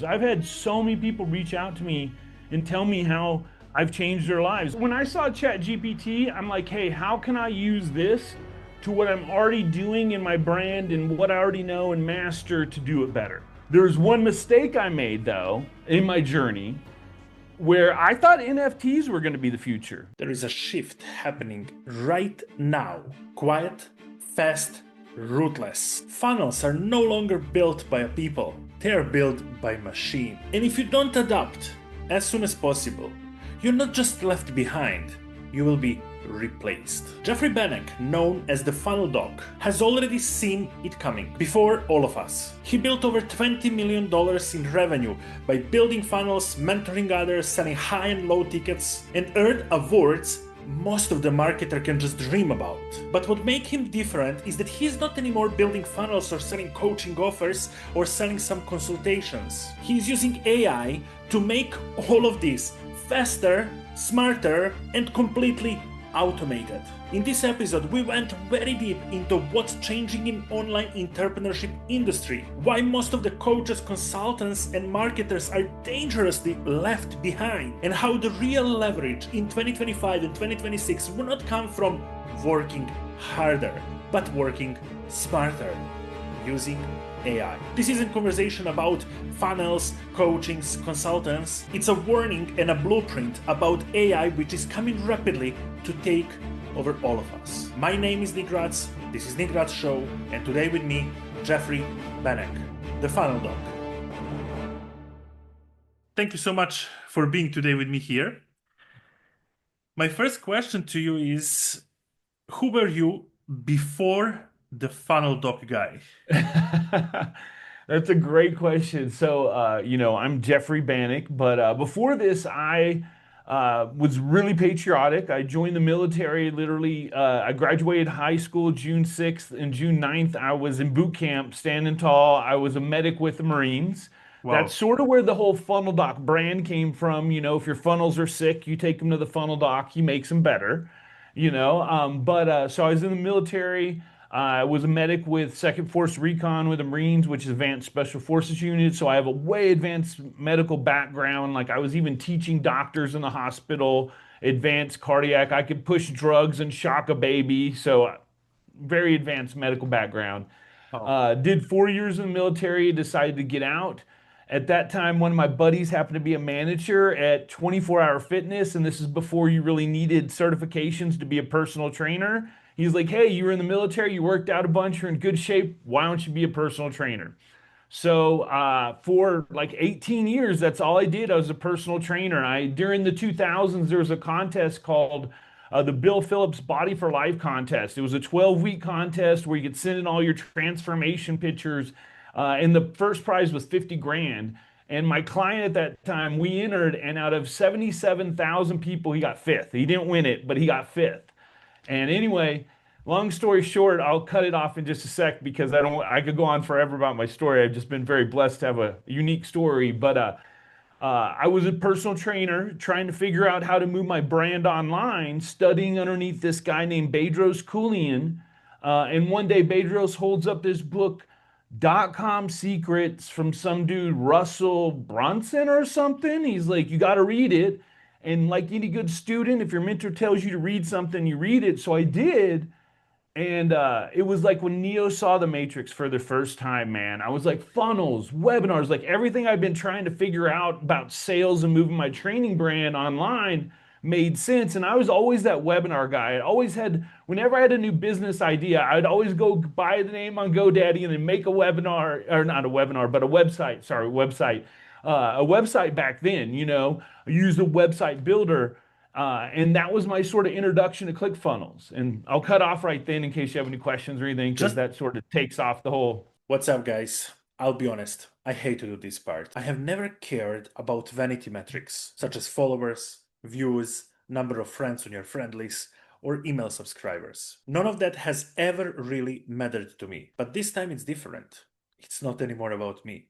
I've had so many people reach out to me and tell me how I've changed their lives. When I saw ChatGPT, I'm like, hey, how can I use this to what I'm already doing in my brand and what I already know and master to do it better? There's one mistake I made though in my journey where I thought NFTs were going to be the future. There is a shift happening right now. Quiet, fast, ruthless. Funnels are no longer built by a people. They are built by machine. And if you don't adapt as soon as possible, you're not just left behind, you will be replaced. Jeffery Banek, known as the Funnel Doc, has already seen it coming before all of us. He built over $20 million in revenue by building funnels, mentoring others, selling high and low tickets, and earned awards most of the marketer can just dream about. But what makes him different is that he's not anymore building funnels or selling coaching offers or selling some consultations. He's using AI to make all of this faster, smarter, and completely automated. In this episode, we went very deep into what's changing in online entrepreneurship industry, why most of the coaches, consultants, and marketers are dangerously left behind, and how the real leverage in 2025 and 2026 will not come from working harder, but working smarter, using AI. This isn't conversation about funnels, coachings, consultants. It's a warning and a blueprint about AI which is coming rapidly to take over all of us. My name is Graz, this is NGrS Show, and today with me, Jeffery Banek, the Funnel Doc. Thank you so much for being today with me here. My first question to you is, who were you before the Funnel Doc guy? That's a great question. So, I'm Jeffery Banek, but before this, I was really patriotic. I joined the military literally. I graduated high school June 6th, and June 9th, I was in boot camp, standing tall. I was a medic with the Marines. That's Wow. sort of where the whole Funnel Doc brand came from. If your funnels are sick, you take them to the Funnel Doc, he makes them better. So I was in the military. I was a medic with Second Force Recon with the Marines, which is Advanced Special Forces Unit. So I have a way advanced medical background. Like I was even teaching doctors in the hospital, advanced cardiac. I could push drugs and shock a baby. So very advanced medical background. Oh. Did 4 years in the military, decided to get out. At that time, one of my buddies happened to be a manager at 24 Hour Fitness, and this is before you really needed certifications to be a personal trainer. He's like, hey, you were in the military, you worked out a bunch, you're in good shape. Why don't you be a personal trainer? So for like 18 years, that's all I did. I was a personal trainer. During the 2000s, there was a contest called the Bill Phillips Body for Life contest. It was a 12-week contest where you could send in all your transformation pictures, and the first prize was 50 grand. And my client at that time, we entered, and out of 77,000 people, he got fifth. He didn't win it, but he got fifth. And anyway, long story short, I'll cut it off in just a sec because I could go on forever about my story. I've just been very blessed to have a unique story. But I was a personal trainer trying to figure out how to move my brand online, studying underneath this guy named Bedros Keuilian. And one day, Bedros holds up this book, .com Secrets, from some dude, Russell Brunson or something. He's like, you got to read it. And like any good student, if your mentor tells you to read something, you read it. So I did. And it was like when Neo saw the Matrix for the first time, man. I was like, funnels, webinars, like everything I've been trying to figure out about sales and moving my training brand online made sense. And I was always that webinar guy. I always had, whenever I had a new business idea, I'd always go buy the name on GoDaddy and then make a webinar, or not a webinar, but a website. Sorry, website. A website back then, I used a website builder. And that was my sort of introduction to ClickFunnels. And I'll cut off right then in case you have any questions or anything, because Just that sort of takes off the whole. What's up, guys? I'll be honest, I hate to do this part. I have never cared about vanity metrics, such as followers, views, number of friends on your friend list, or email subscribers. None of that has ever really mattered to me. But this time it's different. It's not anymore about me.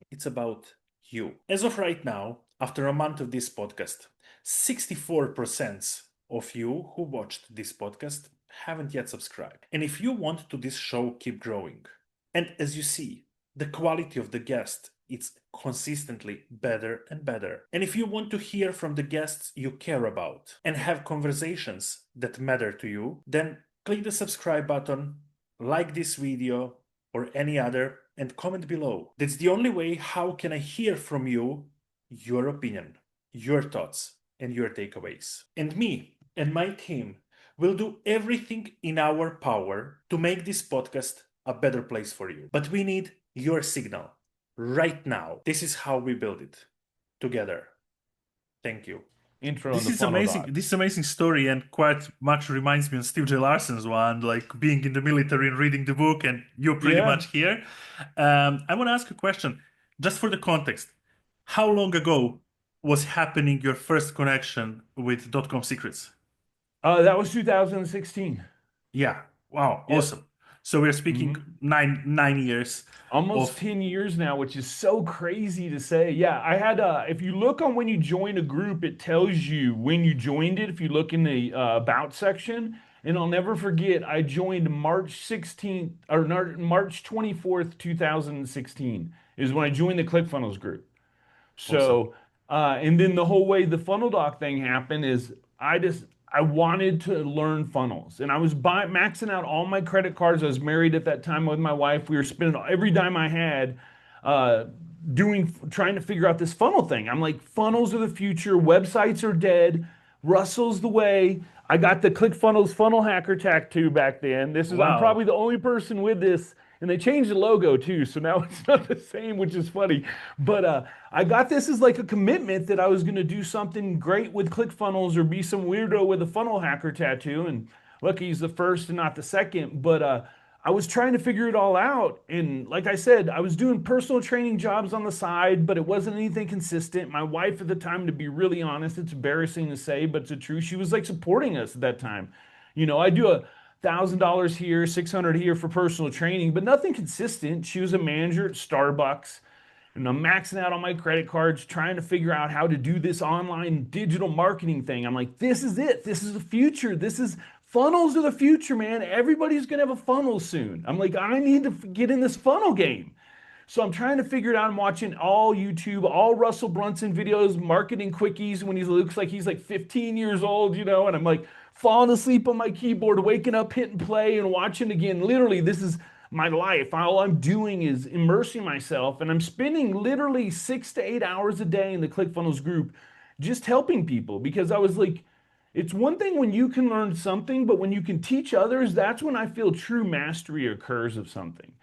It's about you. As of right now, after a month of this podcast, 64% of you who watched this podcast haven't yet subscribed. And if you want to this show keep growing, and as you see, the quality of the guest it's consistently better and better. And if you want to hear from the guests you care about and have conversations that matter to you, then click the subscribe button, like this video or any other, and comment below. That's the only way how can I hear from you your opinion, your thoughts, and your takeaways. And me and my team will do everything in our power to make this podcast a better place for you. But we need your signal right now. This is how we build it together. Thank you. Intro This on the is funnel amazing. doc. This amazing story, and quite much reminds me of Steve J. Larson's one, like being in the military and reading the book, and you're pretty Yeah. much here. I want to ask a question, just for the context. How long ago was happening your first connection with .com Secrets? That was 2016. Yeah. Wow. Yep. Awesome. So we're speaking Mhm. nine years Almost of 10 years now, which is so crazy to say. Yeah, I had if you look on when you join a group, it tells you when you joined it. If you look in the about section, and I'll never forget, I joined March 16th or March 24th, 2016 is when I joined the ClickFunnels group. awesome. So, and then the whole way the funnel doc thing happened is I wanted to learn funnels, and I was maxing out all my credit cards. I was married at that time with my wife. We were spending every dime I had, uh, trying to figure out this funnel thing. I'm like, funnels are the future. Websites are dead. Russell's the way. I got the ClickFunnels funnel hacker tattoo back then. I'm Wow. probably the only person with this, and they changed the logo too, so now it's not the same, which is funny. But I got this as like a commitment that I was going to do something great with ClickFunnels or be some weirdo with a funnel hacker tattoo. And lucky he's the first and not the second. But I was trying to figure it all out. And like I said, I was doing personal training jobs on the side, but it wasn't anything consistent. My wife at the time, to be really honest, it's embarrassing to say, but it's the truth. She was like supporting us at that time. I do $1,000 here, 600 here for personal training, but nothing consistent. She was a manager at Starbucks, and I'm maxing out on my credit cards, trying to figure out how to do this online digital marketing thing. I'm like, this is it. This is the future. This is funnels are the future, man. Everybody's gonna have a funnel soon. I'm like, I need to get in this funnel game. So I'm trying to figure it out. I'm watching all YouTube, all Russell Brunson videos, marketing quickies when he looks like he's like 15 years old, and I'm like falling asleep on my keyboard, waking up, hitting play, and watching again. Literally, this is my life. All I'm doing is immersing myself, and I'm spending literally 6 to 8 hours a day in the ClickFunnels group just helping people because I was like, it's one thing when you can learn something, but when you can teach others, that's when I feel true mastery occurs of something.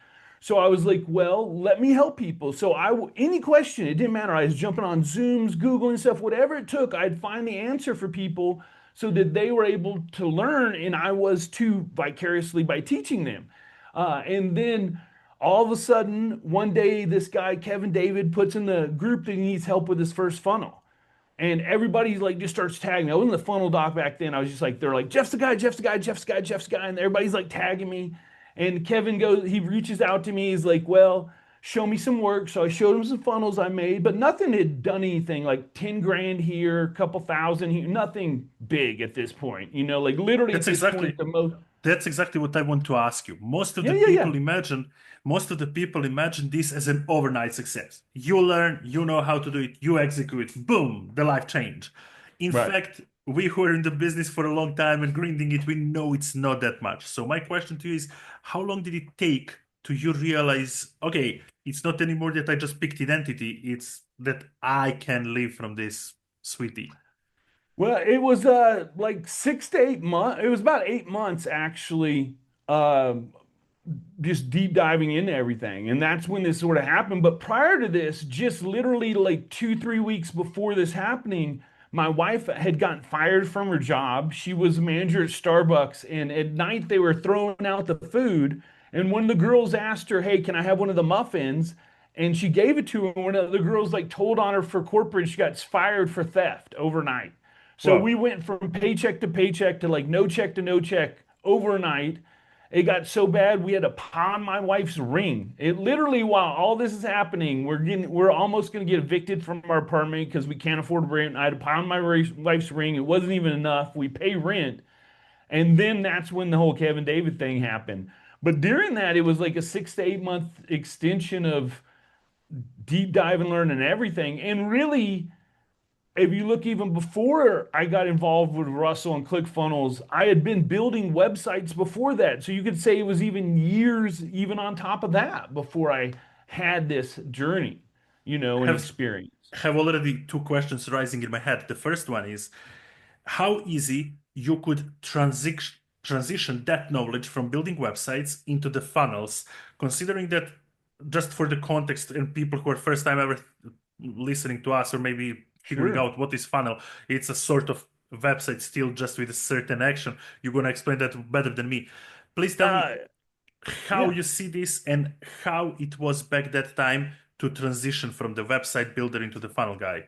So I was like, well, let me help people. So any question, it didn't matter. I was jumping on Zooms, Googling stuff, whatever it took, I'd find the answer for people so that they were able to learn, and I was too vicariously by teaching them. And then all of a sudden, one day, this guy, Kevin David, puts in the group that he needs help with his first funnel. And everybody's like just starts tagging me. I wasn't the funnel doc back then. I was just like, they're like, Jeff's the guy, Jeff's the guy, Jeff's the guy, Jeff's the guy. And everybody's like tagging me. And Kevin goes, he reaches out to me. He's like, well, show me some work. So I showed him some funnels I made, but nothing had done anything like 10 grand here, a couple thousand here, nothing big at this point. Like literally at That's this point, exactly the most. That's exactly what I want to ask you. Yeah, yeah, yeah. Most of the people imagine this as an overnight success. You learn, you know how to do it, you execute, boom, the life change. In Right. fact, we who are in the business for a long time and grinding it, we know it's not that much. So my question to you is, how long did it take to you realize, okay, it's not anymore that I just picked identity, it's that I can live from this, sweetie. Well, it was like 6 to 8 months. It was about 8 months actually. Just deep diving into everything. And that's when this sort of happened. But prior to this, just literally like 2, 3 weeks before this happening, my wife had gotten fired from her job. She was a manager at Starbucks, and at night they were throwing out the food. And one of the girls asked her, hey, can I have one of the muffins? And she gave it to her. One of the girls like told on her for corporate. She got fired for theft overnight. So we Wow. went from paycheck to paycheck to like no check to no check overnight. It got so bad we had to pawn my wife's ring. It literally, while all this is happening, we're almost going to get evicted from our apartment because we can't afford rent. I had to pawn my wife's ring. It wasn't even enough. We pay rent, and then that's when the whole Kevin David thing happened. But during that, it was like a 6 to 8 month extension of deep dive and learning everything. And really, if you look even before I got involved with Russell and ClickFunnels, I had been building websites before that. So you could say it was even years, even on top of that, before I had this journey, and Have experience. have already two questions rising in my head. The first one is how easy you could transition that knowledge from building websites into the funnels, considering that just for the context and people who are first time ever listening to us or maybe figuring Sure. out what is funnel, it's a sort of website still just with a certain action. You're going to explain that better than me. Please tell me Uh, how yeah. you see this and how it was back that time to transition from the website builder into the funnel guy.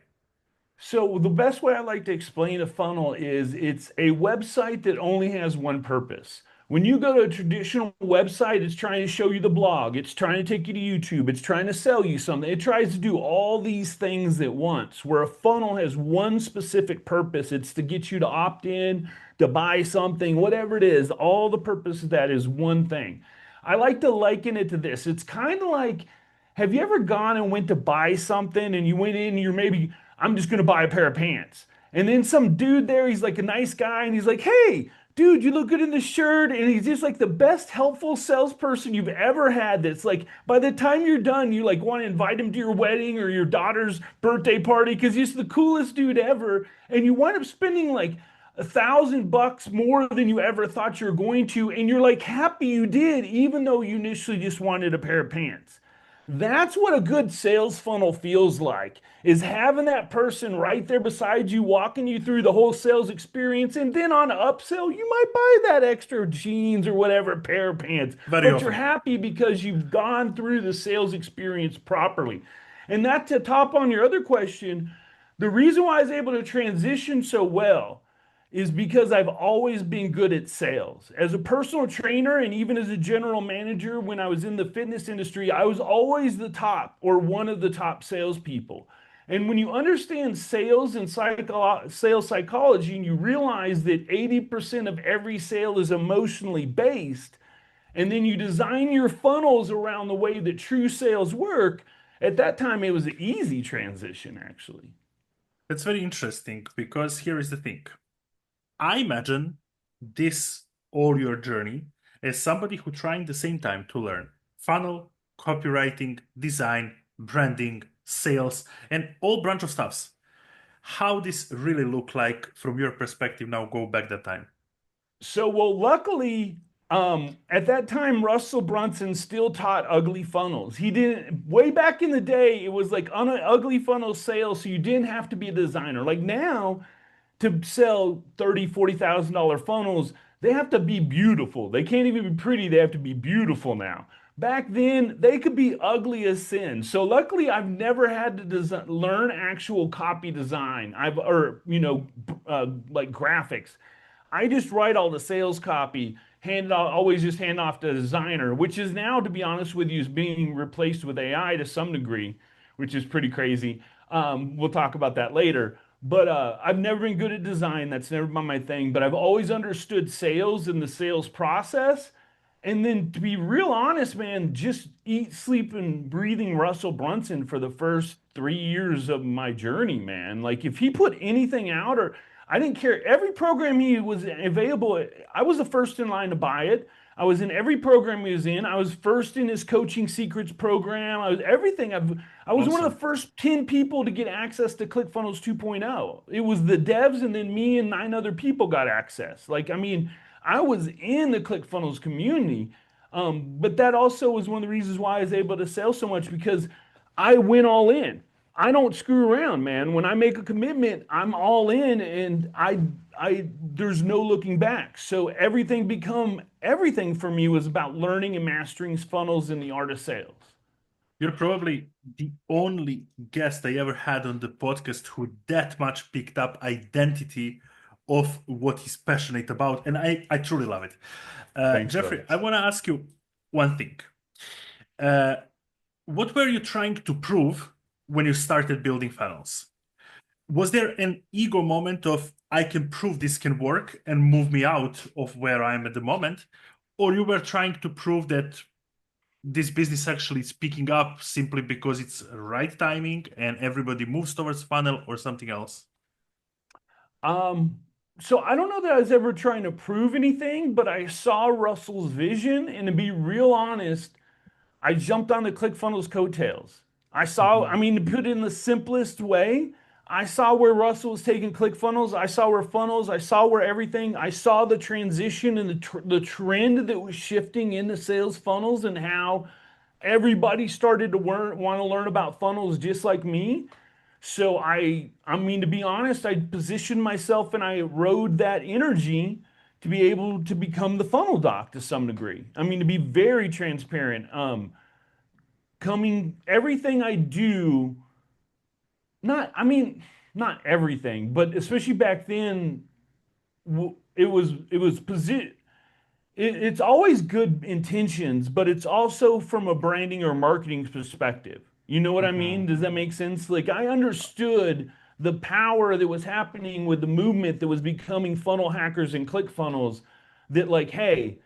So the best way I like to explain a funnel is it's a website that only has one purpose. When you go to a traditional website, it's trying to show you the blog, it's trying to take you to YouTube, it's trying to sell you something. It tries to do all these things at once. Where a funnel has one specific purpose, it's to get you to opt in, to buy something, whatever it is. All the purpose of that is one thing. I like to liken it to this. It's kind of like, have you ever gone and went to buy something and you went in and you're maybe, I'm just going to buy a pair of pants. And then some dude there, he's like a nice guy and he's like, hey, dude, you look good in this shirt. And he's just like the best helpful salesperson you've ever had. That's like, by the time you're done, you like want to invite him to your wedding or your daughter's birthday party because he's the coolest dude ever. And you wind up spending like $1,000 more than you ever thought you were going to. And you're like happy you did, even though you initially just wanted a pair of pants. That's what a good sales funnel feels like, is having that person right there beside you, walking you through the whole sales experience. And then on upsell, you might buy that extra jeans or whatever pair of pants, Very but you're often. happy because you've gone through the sales experience properly. And that to top on your other question, the reason why I was able to transition so well is because I've always been good at sales. As a personal trainer and even as a general manager, when I was in the fitness industry, I was always the top or one of the top salespeople. And when you understand sales and sales psychology, and you realize that 80% of every sale is emotionally based, and then you design your funnels around the way that true sales work, at that time it was an easy transition, actually. That's very interesting because here is the thing. I imagine this all your journey as somebody who trying the same time to learn funnel, copywriting, design, branding, sales, and all bunch of stuffs. How this really look like from your perspective now go back that time. So, well, luckily, at that time, Russell Brunson still taught ugly funnels. He didn't, way back in the day, it was like on an ugly funnel sale, so you didn't have to be a designer. Like now, to sell 30, $40,000 funnels, they have to be beautiful. They can't even be pretty, they have to be beautiful now. Back then, they could be ugly as sin. So luckily, I've never had to learn actual copy design. Or like graphics. I just write all the sales copy, always just hand off to the designer, which is now, to be honest with you, is being replaced with AI to some degree, which is pretty crazy. We'll talk about that later. But I've never been good at design. That's never been my thing. But I've always understood sales and the sales process. And then to be real honest, man, just eat, sleep, and breathing Russell Brunson for the first 3 years of my journey, man. Like if he put anything out or I didn't care. Every program he was available, I was the first in line to buy it. I was in every program he was in. I was first in his coaching secrets program. I was everything. I was one of Awesome. the first 10 people to get access to ClickFunnels 2.0. It was the devs and then me and 9 other people got access. Like, I mean, I was in the ClickFunnels community. But that also was one of the reasons why I was able to sell so much because I went all in. I don't screw around, man. When I make a commitment, I'm all in and there's no looking back. So everything for me was about learning and mastering funnels and the art of sales. You're probably the only guest I ever had on the podcast who that much picked up identity of what he's passionate about. And I truly love it. Thanks, Jeffrey, brother. I want to ask you one thing. Uh, what were you trying to prove when you started building funnels? Was there an ego moment of I can prove this can work and move me out of where I am at the moment? Or you were trying to prove that this business actually is picking up simply because it's right timing and everybody moves towards funnel or something else? Um, so I don't know that I was ever trying to prove anything, but I saw Russell's vision, and to be real honest, I jumped on the ClickFunnels coattails. I Hmm. mean, to put it in the simplest way, I saw where Russell was taking ClickFunnels. I saw where funnels, I saw where everything, I saw the transition and the trend that was shifting into sales funnels and how everybody started to want to learn about funnels just like me. So I mean, to be honest, I positioned myself and I rode that energy to be able to become the funnel doc to some degree. I mean, to be very transparent. Coming everything I do, not I mean, not everything, but especially back then, it was position. It's always good intentions, but it's also from a branding or marketing perspective. You know what I mean? Hmm. Does that make sense? Like I understood the power that was happening with the movement that was becoming funnel hackers and click funnels that like, hey,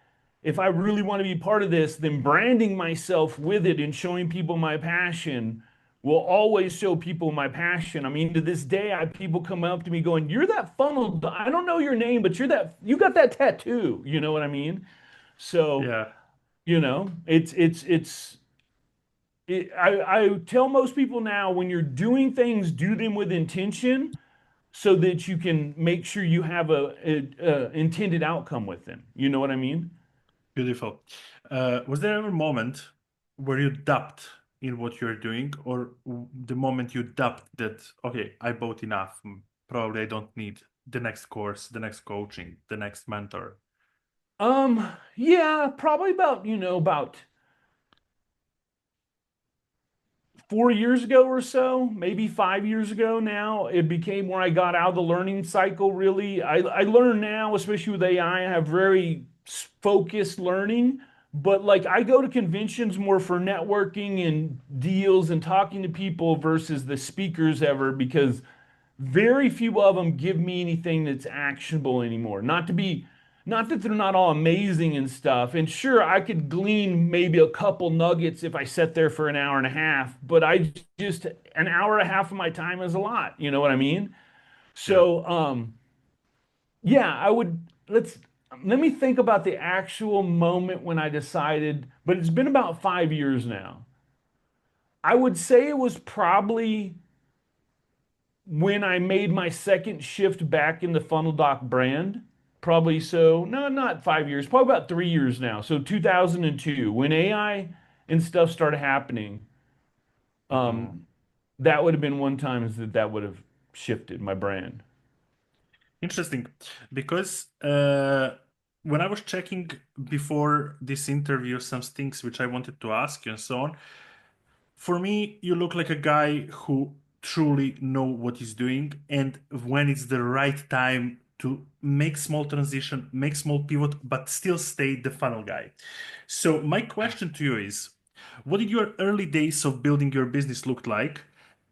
if I really want to be part of this, then branding myself with it and showing people my passion will always show people my passion. I mean, to this day, I have people come up to me going, "You're that funnel. I don't know your name, but you got that tattoo." You know what I mean? So, Yeah, I tell most people now when you're doing things, do them with intention so that you can make sure you have a intended outcome with them. You know what I mean? beautiful. Was there ever a moment where you dubbed in what you're doing, or the moment you dubbed that, okay, I bought enough, probably I don't need the next course, the next coaching, the next mentor? Yeah, probably about 4 years ago or so, maybe 5 years ago now, it became where I got out of the learning cycle really. I learn now, especially with AI, I have very focused learning, but like I go to conventions more for networking and deals and talking to people versus the speakers ever because very few of them give me anything that's actionable anymore. Not that they're not all amazing and stuff. And sure, I could glean maybe a couple nuggets if I sat there for an hour and a half, but I just an hour and a half of my time is a lot. You know what I mean? Yeah. So, yeah, let me think about the actual moment when I decided, but it's been about 5 years now. I would say it was probably when I made my second shift back in the Funnel Doc brand, probably so, no, not 5 years, probably about 3 years now. So 2002, when AI and stuff started happening, Hmm. um, that would have been one time that would have shifted my brand. Interesting, because when I was checking before this interview some things which I wanted to ask you and so on, for me, you look like a guy who truly know what he's doing, and when it's the right time to make small transition, make small pivot, but still stay the funnel guy. So my question to you is, what did your early days of building your business look like,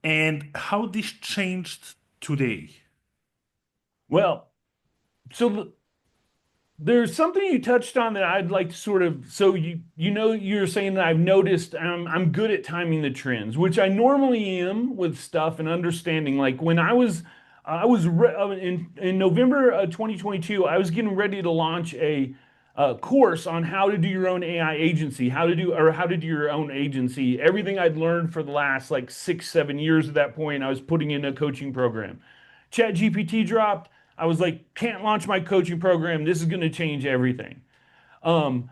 and how this changed today? Well, so there's something you touched on that I'd like to sort of so you're saying that I've noticed I'm good at timing the trends, which I normally am with stuff and understanding. Like when in November 2022, I was getting ready to launch a course on how to do your own AI agency, how to do your own agency. Everything I'd learned for the last like 6, 7 years at that point, I was putting in a coaching program. ChatGPT dropped. I was like, can't launch my coaching program. This is going to change everything. Um,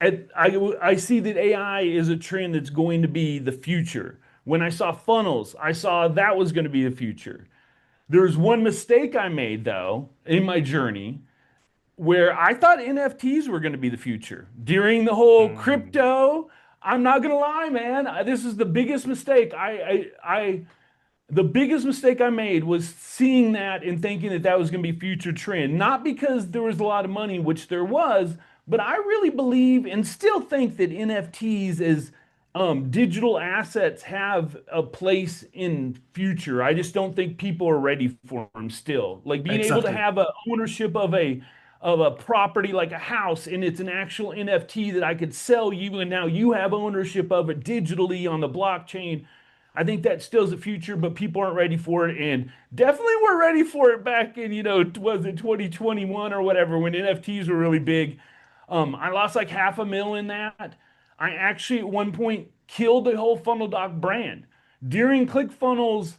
I see that AI is a trend that's going to be the future. When I saw funnels, I saw that was going to be the future. There's one mistake I made though in my journey where I thought NFTs were going to be the future during the whole Hmm. crypto. I'm not going to lie, man. This is the biggest mistake. The biggest mistake I made was seeing that and thinking that that was going to be future trend. Not because there was a lot of money, which there was, but I really believe and still think that NFTs as digital assets have a place in future. I just don't think people are ready for them still. Like being able to Exactly. have a ownership of of a property like a house, and it's an actual NFT that I could sell you, and now you have ownership of it digitally on the blockchain. I think that still's the future, but people aren't ready for it, and definitely weren't ready for it back in, was it 2021 or whatever when NFTs were really big. I lost like half a mil in that. I actually at one point killed the whole Funnel Doc brand. During ClickFunnels,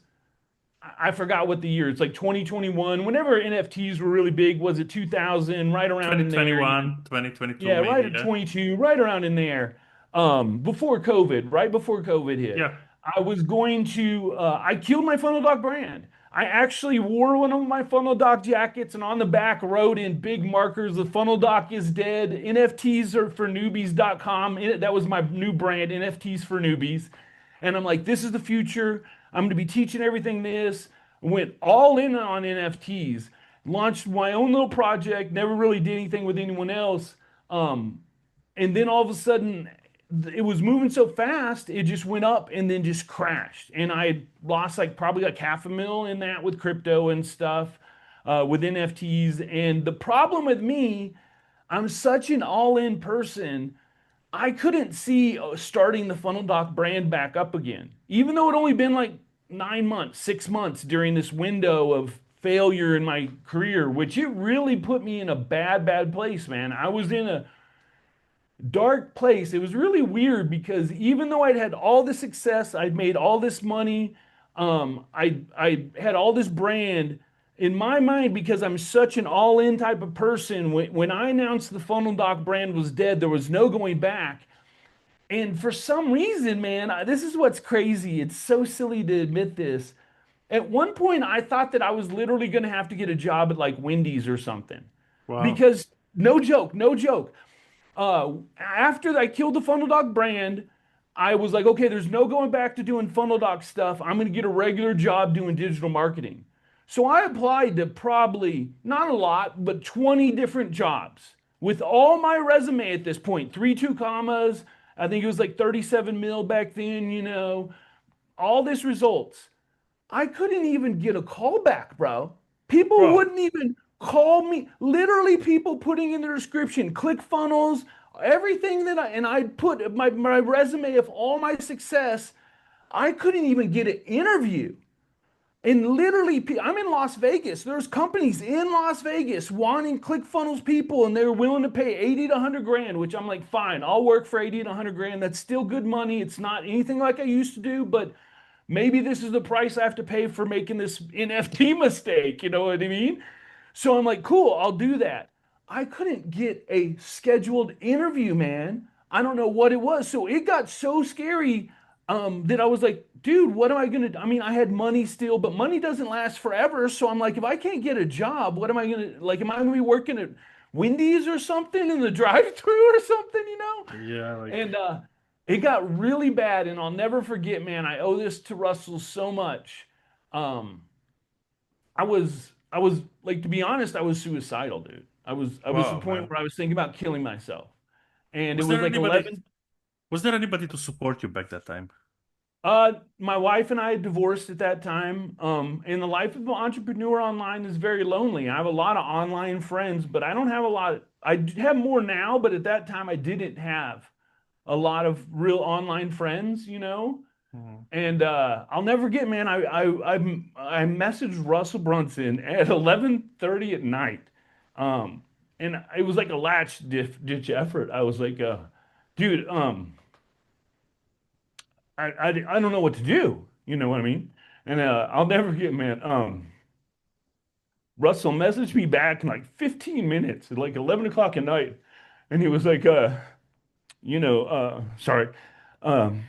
I forgot what the year. It's like 2021. Whenever NFTs were really big, was it 2000? Right around in there. 2021, 2022, Yeah, right maybe. at Yeah. 22, right around in there. Before COVID, right before COVID hit, Yeah. I was going to. I killed my Funnel Doc brand. I actually wore one of my Funnel Doc jackets, and on the back wrote in big markers, "The Funnel Doc is dead. NFTs are for newbies.com." That was my new brand, NFTs for newbies. And I'm like, this is the future. I'm going to be teaching everything this. Went all in on NFTs, launched my own little project, never really did anything with anyone else. Um, and then all of a sudden, it was moving so fast, it just went up and then just crashed. And I lost like probably like half a mil in that with crypto and stuff, with NFTs. And the problem with me, I'm such an all-in person. I couldn't see starting the Funnel Doc brand back up again, even though it only been like 9 months, 6 months during this window of failure in my career, which it really put me in a bad, bad place, man. I was in a dark place. It was really weird because even though I'd had all this success, I'd made all this money, I had all this brand in my mind because I'm such an all-in type of person. When I announced the Funnel Doc brand was dead, there was no going back. And for some reason, man, this is what's crazy. It's so silly to admit this. At one point, I thought that I was literally going to have to get a job at like Wendy's or something. Wow. Because no joke, no joke. After I killed the Funnel Dog brand, I was like, okay, there's no going back to doing Funnel Dog stuff. I'm going to get a regular job doing digital marketing. So I applied to probably not a lot, but 20 different jobs with all my resume at this point, three, two commas. I think it was like 37 mil back then, all this results. I couldn't even get a call back, bro. People Bro. wouldn't even call me. Literally, people putting in their description, ClickFunnels, everything that and I'd put my resume of all my success. I couldn't even get an interview. And literally, I'm in Las Vegas. There's companies in Las Vegas wanting ClickFunnels people, and they're willing to pay 80 to 100 grand, which I'm like, fine, I'll work for 80 to 100 grand. That's still good money. It's not anything like I used to do, but maybe this is the price I have to pay for making this NFT mistake. You know what I mean? So I'm like, cool, I'll do that. I couldn't get a scheduled interview, man. I don't know what it was. So it got so scary, that I was like, dude, what am I gonna do? I mean, I had money still, but money doesn't last forever. So I'm like, if I can't get a job, what am I gonna like? Am I gonna be working at Wendy's or something in the drive-through or something? Yeah, like, And it got really bad, and I'll never forget, man. I owe this to Russell so much. Um, I was like, to be honest, I was suicidal, dude. I was to the wow, point man. where I was thinking about killing myself, and it Was was there like anybody 11. was there anybody to support you back that time? My wife and I had divorced at that time. And the life of an entrepreneur online is very lonely. I have a lot of online friends, but I don't have a lot. I have more now, but at that time I didn't have a lot of real online friends. Mhm. And I'll never forget, man. I messaged Russell Brunson at 11:30 at night, and it was like a ditch effort. I was like, dude, I don't know what to do. You know what I mean? And I'll never forget, man. Russell messaged me back in like 15 minutes at like 11 o'clock at night, and he was like, sorry. Um,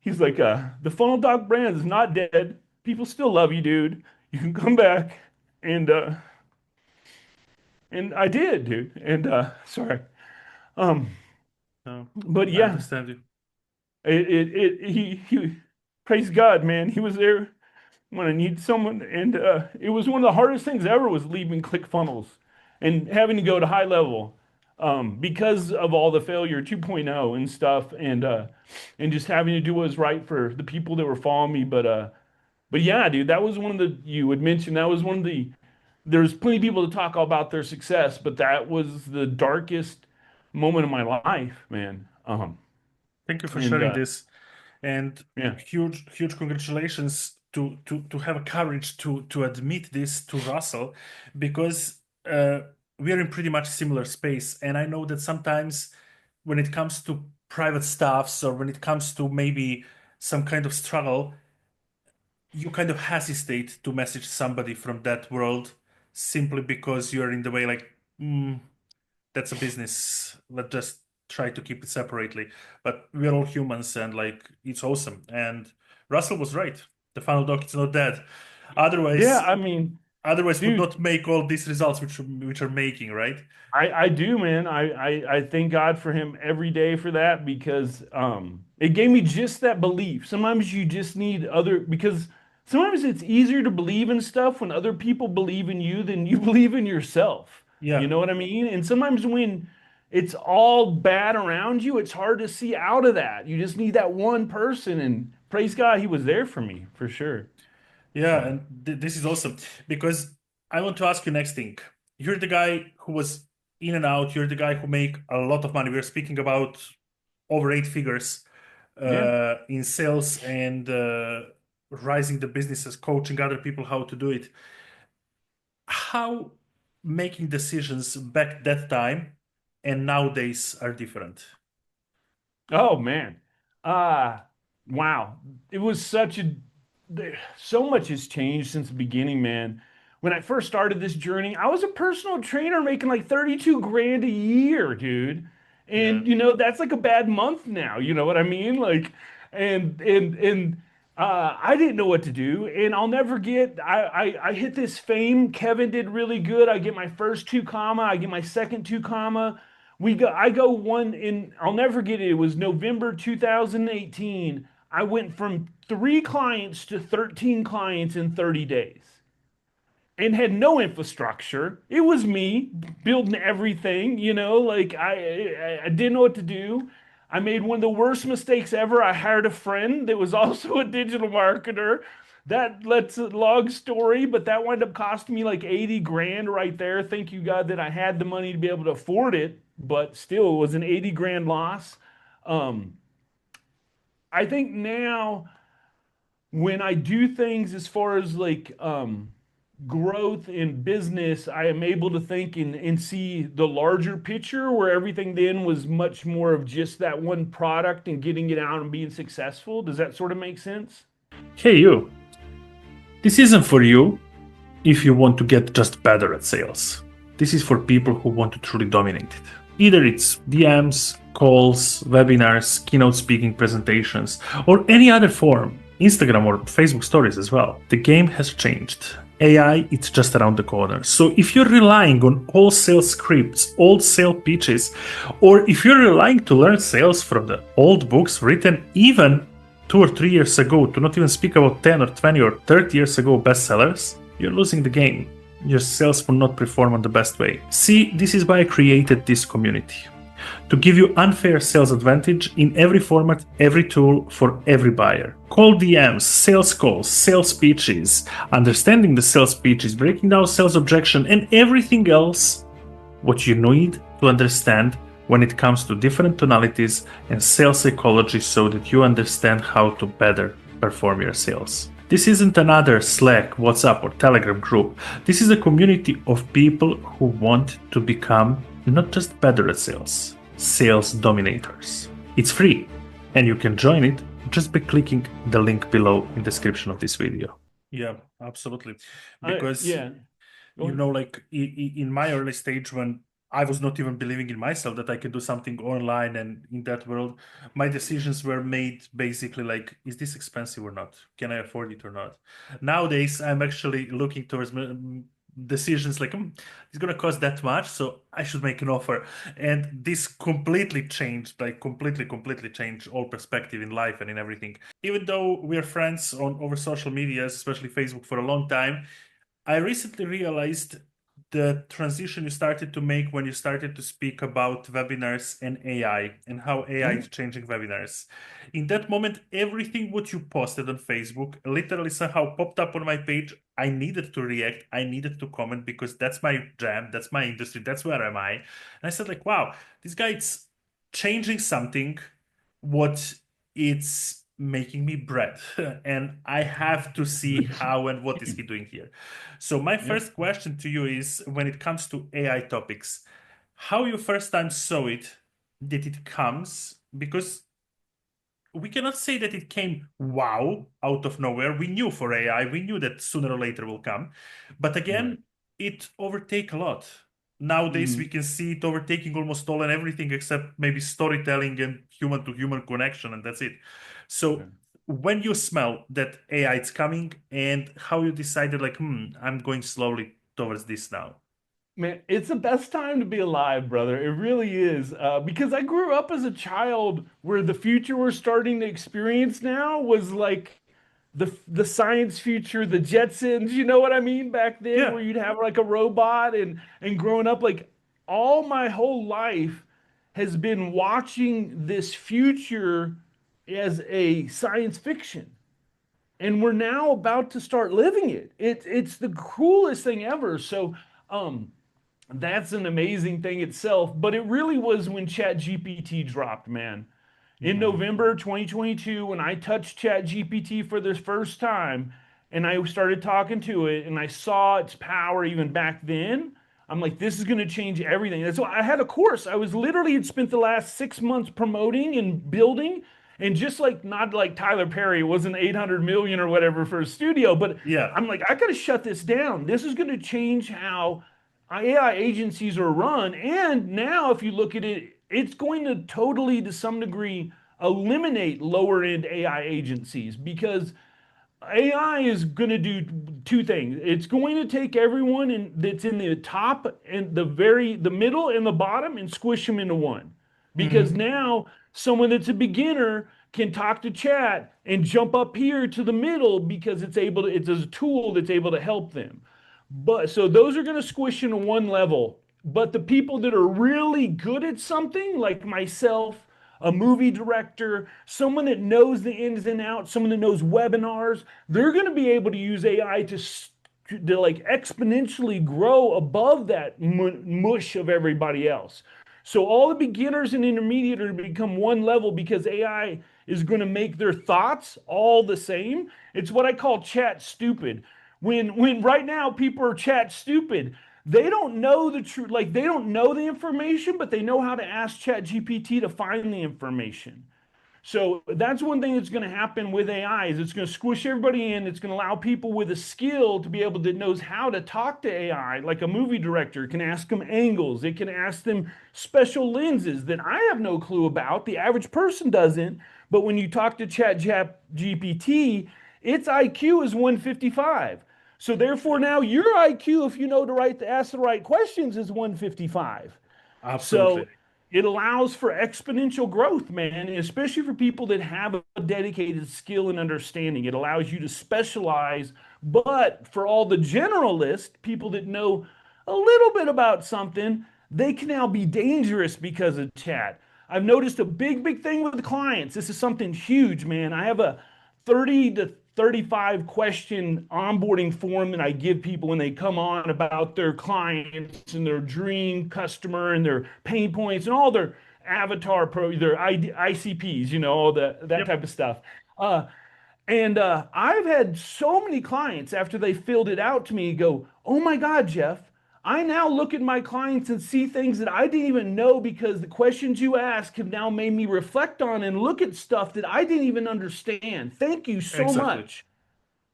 he's like, the Funnel Dog brand is not dead. People still love you, dude. You can come back. And and I did, dude. And sorry. Um, No, but I yeah, understand you. he praise God, man. He was there when I need someone, and it was one of the hardest things ever was leaving ClickFunnels and having to go to high level, because of all the failure 2.0 and stuff, and just having to do what was right for the people that were following me. But yeah, dude, that was one of the you would mention that was one of the there's plenty of people to talk about their success, but that was the darkest moment of my life, man. Thank you for And sharing this. And yeah, huge congratulations to have a courage to admit this to Russell, because we are in pretty much similar space. And I know that sometimes when it comes to private stuffs, or when it comes to maybe some kind of struggle, you kind of hesitate to message somebody from that world simply because you're in the way, like, that's a business. Let's just try to keep it separately. But we're all humans, and like, it's awesome. And Russell was right. The final doc is not dead. yeah. Otherwise, I mean, would dude, not make all these results which are making, right? I do, man. I thank God for him every day for that because it gave me just that belief. Sometimes you just need other because sometimes it's easier to believe in stuff when other people believe in you than you believe in yourself. You Yeah. know what I mean? And sometimes when it's all bad around you, it's hard to see out of that. You just need that one person, and praise God, he was there for me for sure. Yeah, So and this is awesome, because I want to ask you next thing. You're the guy who was in and out. You're the guy who make a lot of money. We're speaking about over eight figures yeah. in sales, and rising the businesses, coaching other people how to do it. How making decisions back that time and nowadays are different? Oh man. Uh wow. It was so much has changed since the beginning, man. When I first started this journey, I was a personal trainer making like 32 grand a year, dude. Yeah. And that's like a bad month now, you know what I mean? Like and I didn't know what to do. And I'll never get I hit this fame. Kevin did really good. I get my first two comma, I get my second two comma. I go one in, I'll never get it. It was November 2018. I went from 3 clients to 13 clients in 30 days and had no infrastructure. It was me building everything, like I didn't know what to do. I made one of the worst mistakes ever. I hired a friend that was also a digital marketer. That's a long story, but that wound up costing me like 80 grand right there. Thank you God that I had the money to be able to afford it, but still it was an 80 grand loss. Um, I think now when I do things as far as like growth in business, I am able to think and see the larger picture where everything then was much more of just that one product and getting it out and being successful. Does that sort of make sense? Hey, you. This isn't for you if you want to get just better at sales. This is for people who want to truly dominate it. Either it's DMs, calls, webinars, keynote speaking presentations, or any other form, Instagram or Facebook stories as well. The game has changed. AI, it's just around the corner. So if you're relying on old sales scripts, old sales pitches, or if you're relying to learn sales from the old books written even 2 or 3 years ago, to not even speak about 10 or 20 or 30 years ago bestsellers, you're losing the game. Your sales will not perform on the best way. See, this is why I created this community. To give you unfair sales advantage in every format, every tool, for every buyer. Cold DMs, sales calls, sales pitches, understanding the sales pitches, breaking down sales objection, and everything else what you need to understand when it comes to different tonalities and sales psychology, so that you understand how to better perform your sales. This isn't another Slack, WhatsApp, or Telegram group. This is a community of people who want to become not just better at sales, sales dominators. It's free, and you can join it just by clicking the link below in the description of this video. Yeah, absolutely. Because Yeah. Go ahead. like in my early stage, when I was not even believing in myself that I could do something online and in that world, my decisions were made basically like, is this expensive or not? Can I afford it or not? Nowadays, I'm actually looking towards decisions like, it's going to cost that much, so I should make an offer. And this completely changed, like completely changed all perspective in life and in everything. Even though we're friends on over social media, especially Facebook, for a long time, I recently realized the transition you started to make when you started to speak about webinars and AI and how AI is changing webinars. In that moment, everything what you posted on Facebook literally somehow popped up on my page. I needed to react. I needed to comment because that's my jam. That's my industry. That's where am I. And I said like, wow, this guy is changing something what it's making me bread. And I have to see how and what is he doing here. So my Yep. first question to you is when it comes to AI topics, how you first time saw it that it comes, because we cannot say that it came wow out of nowhere. We knew for AI, we knew that sooner or later will come. But Right. again, it overtake a lot. Nowadays we Mhm. can see it overtaking almost all and everything except maybe storytelling and human to human connection, and that's it. Yeah. So when you smell that AI is coming and how you decided like, I'm going slowly towards this now. Man, it's the best time to be alive, brother. It really is. Because I grew up as a child where the future we're starting to experience now was like the science future, the Jetsons, you know what I mean? Back then, Yeah. where you'd have like a robot and growing up, like all my whole life has been watching this future as a science fiction. And we're now about to start living it. It's the coolest thing ever. So um that's an amazing thing itself. But it really was when ChatGPT dropped, man. In Mhm. November 2022, when I touched ChatGPT for the first time and I started talking to it and I saw its power even back then, I'm like, this is going to change everything. That's why I had a course. I was literally had spent the last 6 months promoting and building. And just like not like Tyler Perry, it wasn't 800 million or whatever for a studio, but Yeah. I'm like, I got to shut this down. This is going to change how AI agencies are run. And now, if you look at it, it's going to totally, to some degree, eliminate lower end AI agencies because AI is going to do two things. It's going to take everyone that's in the top and the middle and the bottom and squish them into one. Because Mhm. now someone that's a beginner can talk to chat and jump up here to the middle because it's a tool that's able to help them. But so those are going to squish into one level. But the people that are really good at something, like myself, a movie director, someone that knows the ins and outs, someone that knows webinars, they're going to be able to use AI to like exponentially grow above that mush of everybody else. So all the beginners and intermediate are to become one level because AI is going to make their thoughts all the same. It's what I call chat stupid. When right now people are chat stupid, they don't know the truth, like they don't know the information, but they know how to ask chat GPT to find the information. So that's one thing that's going to happen with AI is it's going to squish everybody in. It's going to allow people with a skill to be able to knows how to talk to AI, like a movie director can ask them angles. It can ask them special lenses that I have no clue about. The average person doesn't. But when you talk to Chat GPT, its IQ is 155. So therefore, now your IQ, if you know to ask the right questions, is 155. Absolutely. So it allows for exponential growth, man, and especially for people that have a dedicated skill and understanding. It allows you to specialize, but for all the generalists, people that know a little bit about something, they can now be dangerous because of chat. I've noticed a big thing with the clients. This is something huge, man. I have a 30 to 35 question onboarding form that I give people when they come on about their clients and their dream customer and their pain points and all their their ICPs, you know, all that Yep. type of stuff. Uh, and I've had so many clients after they filled it out to me go, "Oh my God, Jeff, I now look at my clients and see things that I didn't even know because the questions you ask have now made me reflect on and look at stuff that I didn't even understand. Thank you so Exactly. much."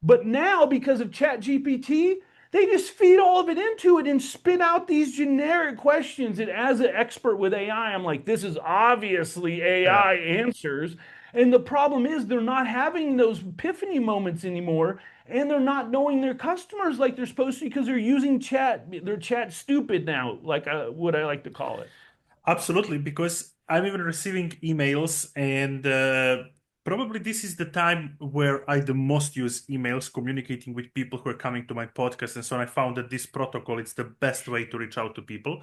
But now, because of ChatGPT, they just feed all of it into it and spit out these generic questions. And as an expert with AI, I'm like, this is obviously Yeah. AI answers. And the problem is, they're not having those epiphany moments anymore. And they're not knowing their customers like they're supposed to because they're using chat. They're chat stupid now, like what I like to call it. Absolutely, because I'm even receiving emails and Probably this is the time where I the most use emails communicating with people who are coming to my podcast. And so I found that this protocol is the best way to reach out to people.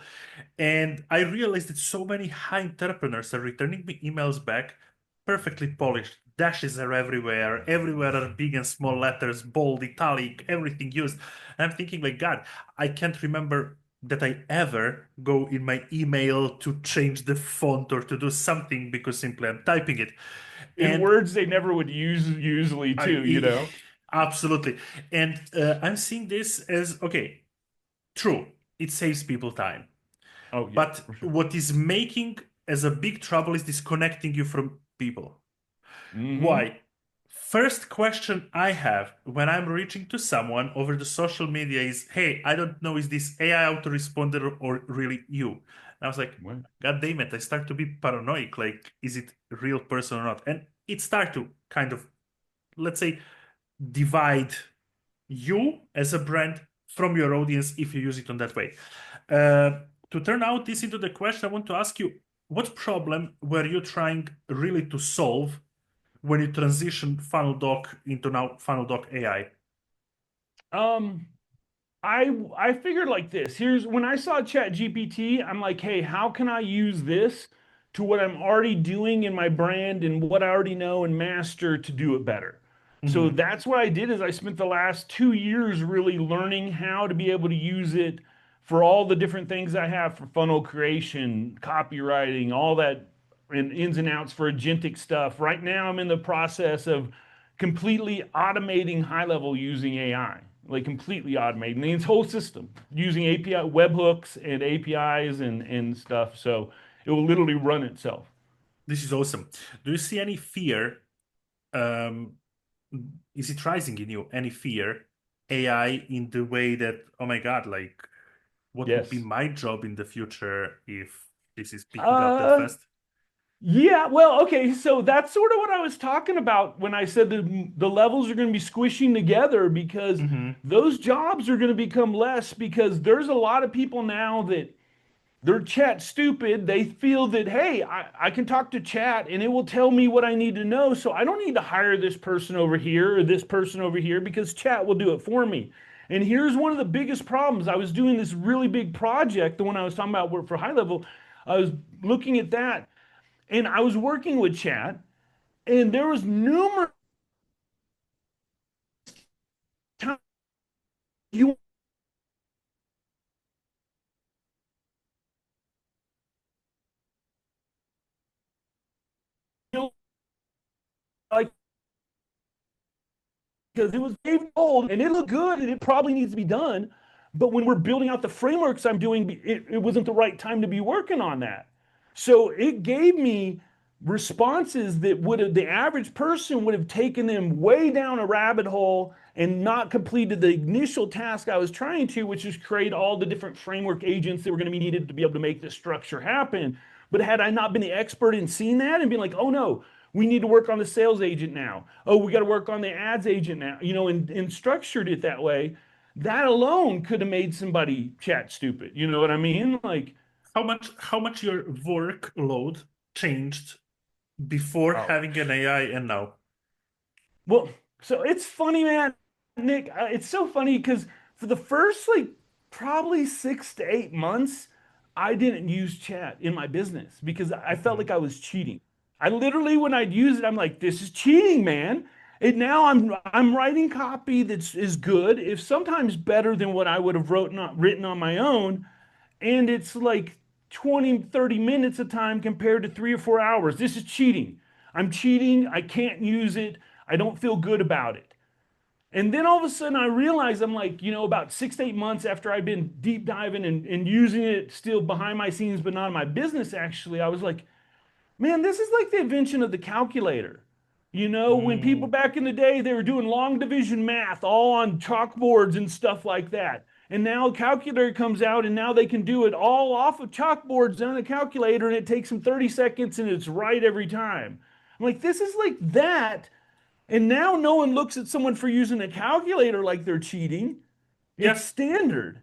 And I realized that so many high entrepreneurs are returning me emails back perfectly polished. Dashes are everywhere. Everywhere are big and small letters, bold, italic, everything used. And I'm thinking, like, God, I can't remember that I ever go in my email to change the font or to do something because simply I'm typing it. In And words they never would use usually too, you I know? absolutely. And I'm seeing this as okay, true, it saves people time. Oh yeah, But for sure. what is making as a big trouble is disconnecting you from people. Hmm. Why? First question I have when I'm reaching to someone over the social media is, hey, I don't know, is this AI autoresponder or really you? And I was like, Well, God damn it, I start to be paranoid. Like, is it a real person or not? And it start to kind of, let's say, divide you as a brand from your audience if you use it on that way. To turn out this into the question, I want to ask you, what problem were you trying really to solve when you transition Funnel Doc into now Funnel Doc AI? Um, I figured like this. Here's when I saw ChatGPT, I'm like, hey, how can I use this to what I'm already doing in my brand and what I already know and master to do it better? So Hmm. that's what I did is I spent the last 2 years really learning how to be able to use it for all the different things I have for funnel creation, copywriting, all that and ins and outs for agentic stuff. Right now I'm in the process of completely automating high level using AI, like completely automating the whole system using API webhooks and APIs and stuff. So it will literally run itself. This is awesome. Do you see any fear? Um, is it rising in you? Any fear? AI in the way that, oh my God, like what would be Yes. my job in the future if this is picking up that Uh, fast? yeah, well, okay, so that's sort of what I was talking about when I said the levels are going to be squishing together because Hmm. those jobs are going to become less because there's a lot of people now that they're chat stupid. They feel that, hey, I can talk to chat and it will tell me what I need to know. So I don't need to hire this person over here or this person over here because chat will do it for me. And here's one of the biggest problems. I was doing this really big project, the one I was talking about for high level. I was looking at that and I was working with chat and there was numerous times you know, like because it was old and it looked good and it probably needs to be done. But when we're building out the frameworks I'm doing, it wasn't the right time to be working on that. So it gave me responses that would have the average person would have taken them way down a rabbit hole and not completed the initial task I was trying to, which is create all the different framework agents that were going to be needed to be able to make this structure happen. But had I not been the expert in seeing that and being like, oh no, we need to work on the sales agent now. Oh, we got to work on the ads agent now, and structured it that way. That alone could have made somebody chat stupid. You know what I mean? Like, How much your workload changed before oh, having an AI and now? well, so it's funny, man, Nick. It's so funny because for the first like probably 6 to 8 months, I didn't use chat in my business because I felt Hmm. like I was cheating. I literally, when I'd use it, I'm like, this is cheating, man. And now I'm writing copy that's is good, if sometimes better than what I would have written on my own. And it's like 20, 30 minutes a time compared to 3 or 4 hours. This is cheating. I'm cheating. I can't use it. I don't feel good about it. And then all of a sudden I realized I'm like, about 6 to 8 months after I've been deep diving and using it still behind my scenes, but not in my business, actually, I was like, man, this is like the invention of the calculator. When people Mm. back in the day, they were doing long division math all on chalkboards and stuff like that. And now a calculator comes out and now they can do it all off of chalkboards on a calculator and it takes them 30 seconds and it's right every time. I'm like, this is like that. And now no one looks at someone for using a calculator like they're cheating. It's Yeah, standard.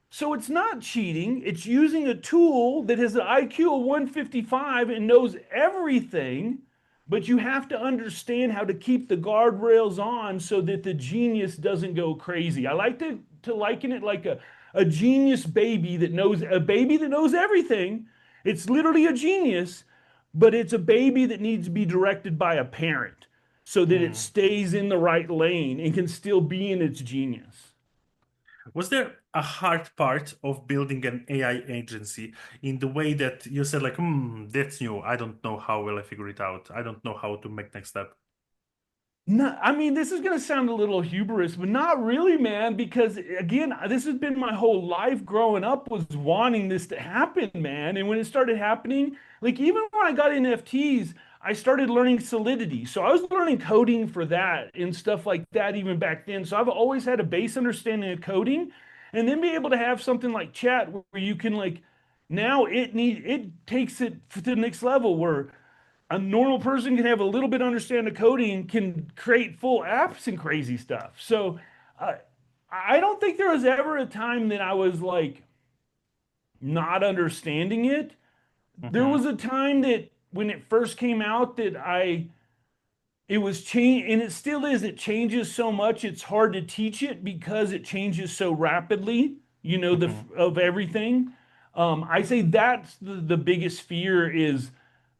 So it's not cheating. It's using a tool that has an IQ of 155 and knows everything, but you have to understand how to keep the guardrails on so that the genius doesn't go crazy. I like to liken it like a genius baby that knows a baby that knows everything. It's literally a genius, but it's a baby that needs to be directed by a parent so that it Mm. stays in the right lane and can still be in its genius. Was there a hard part of building an AI agency in the way that you said, like, that's new. I don't know how will I figure it out. I don't know how to make next step. No, I mean, this is going to sound a little hubris, but not really, man, because again, this has been my whole life growing up was wanting this to happen, man. And when it started happening, like even when I got NFTs, I started learning Solidity. So I was learning coding for that and stuff like that even back then. So I've always had a base understanding of coding and then be able to have something like chat where you can like now it takes it to the next level where a normal person can have a little bit understand of coding, can create full apps and crazy stuff. So uh, I don't think there was ever a time that I was like not understanding it. There Hmm. was a time that when it first came out that it was change and it still is, it changes so much it's hard to teach it because it changes so rapidly, you know, the Hmm. of everything. I say that's the biggest fear is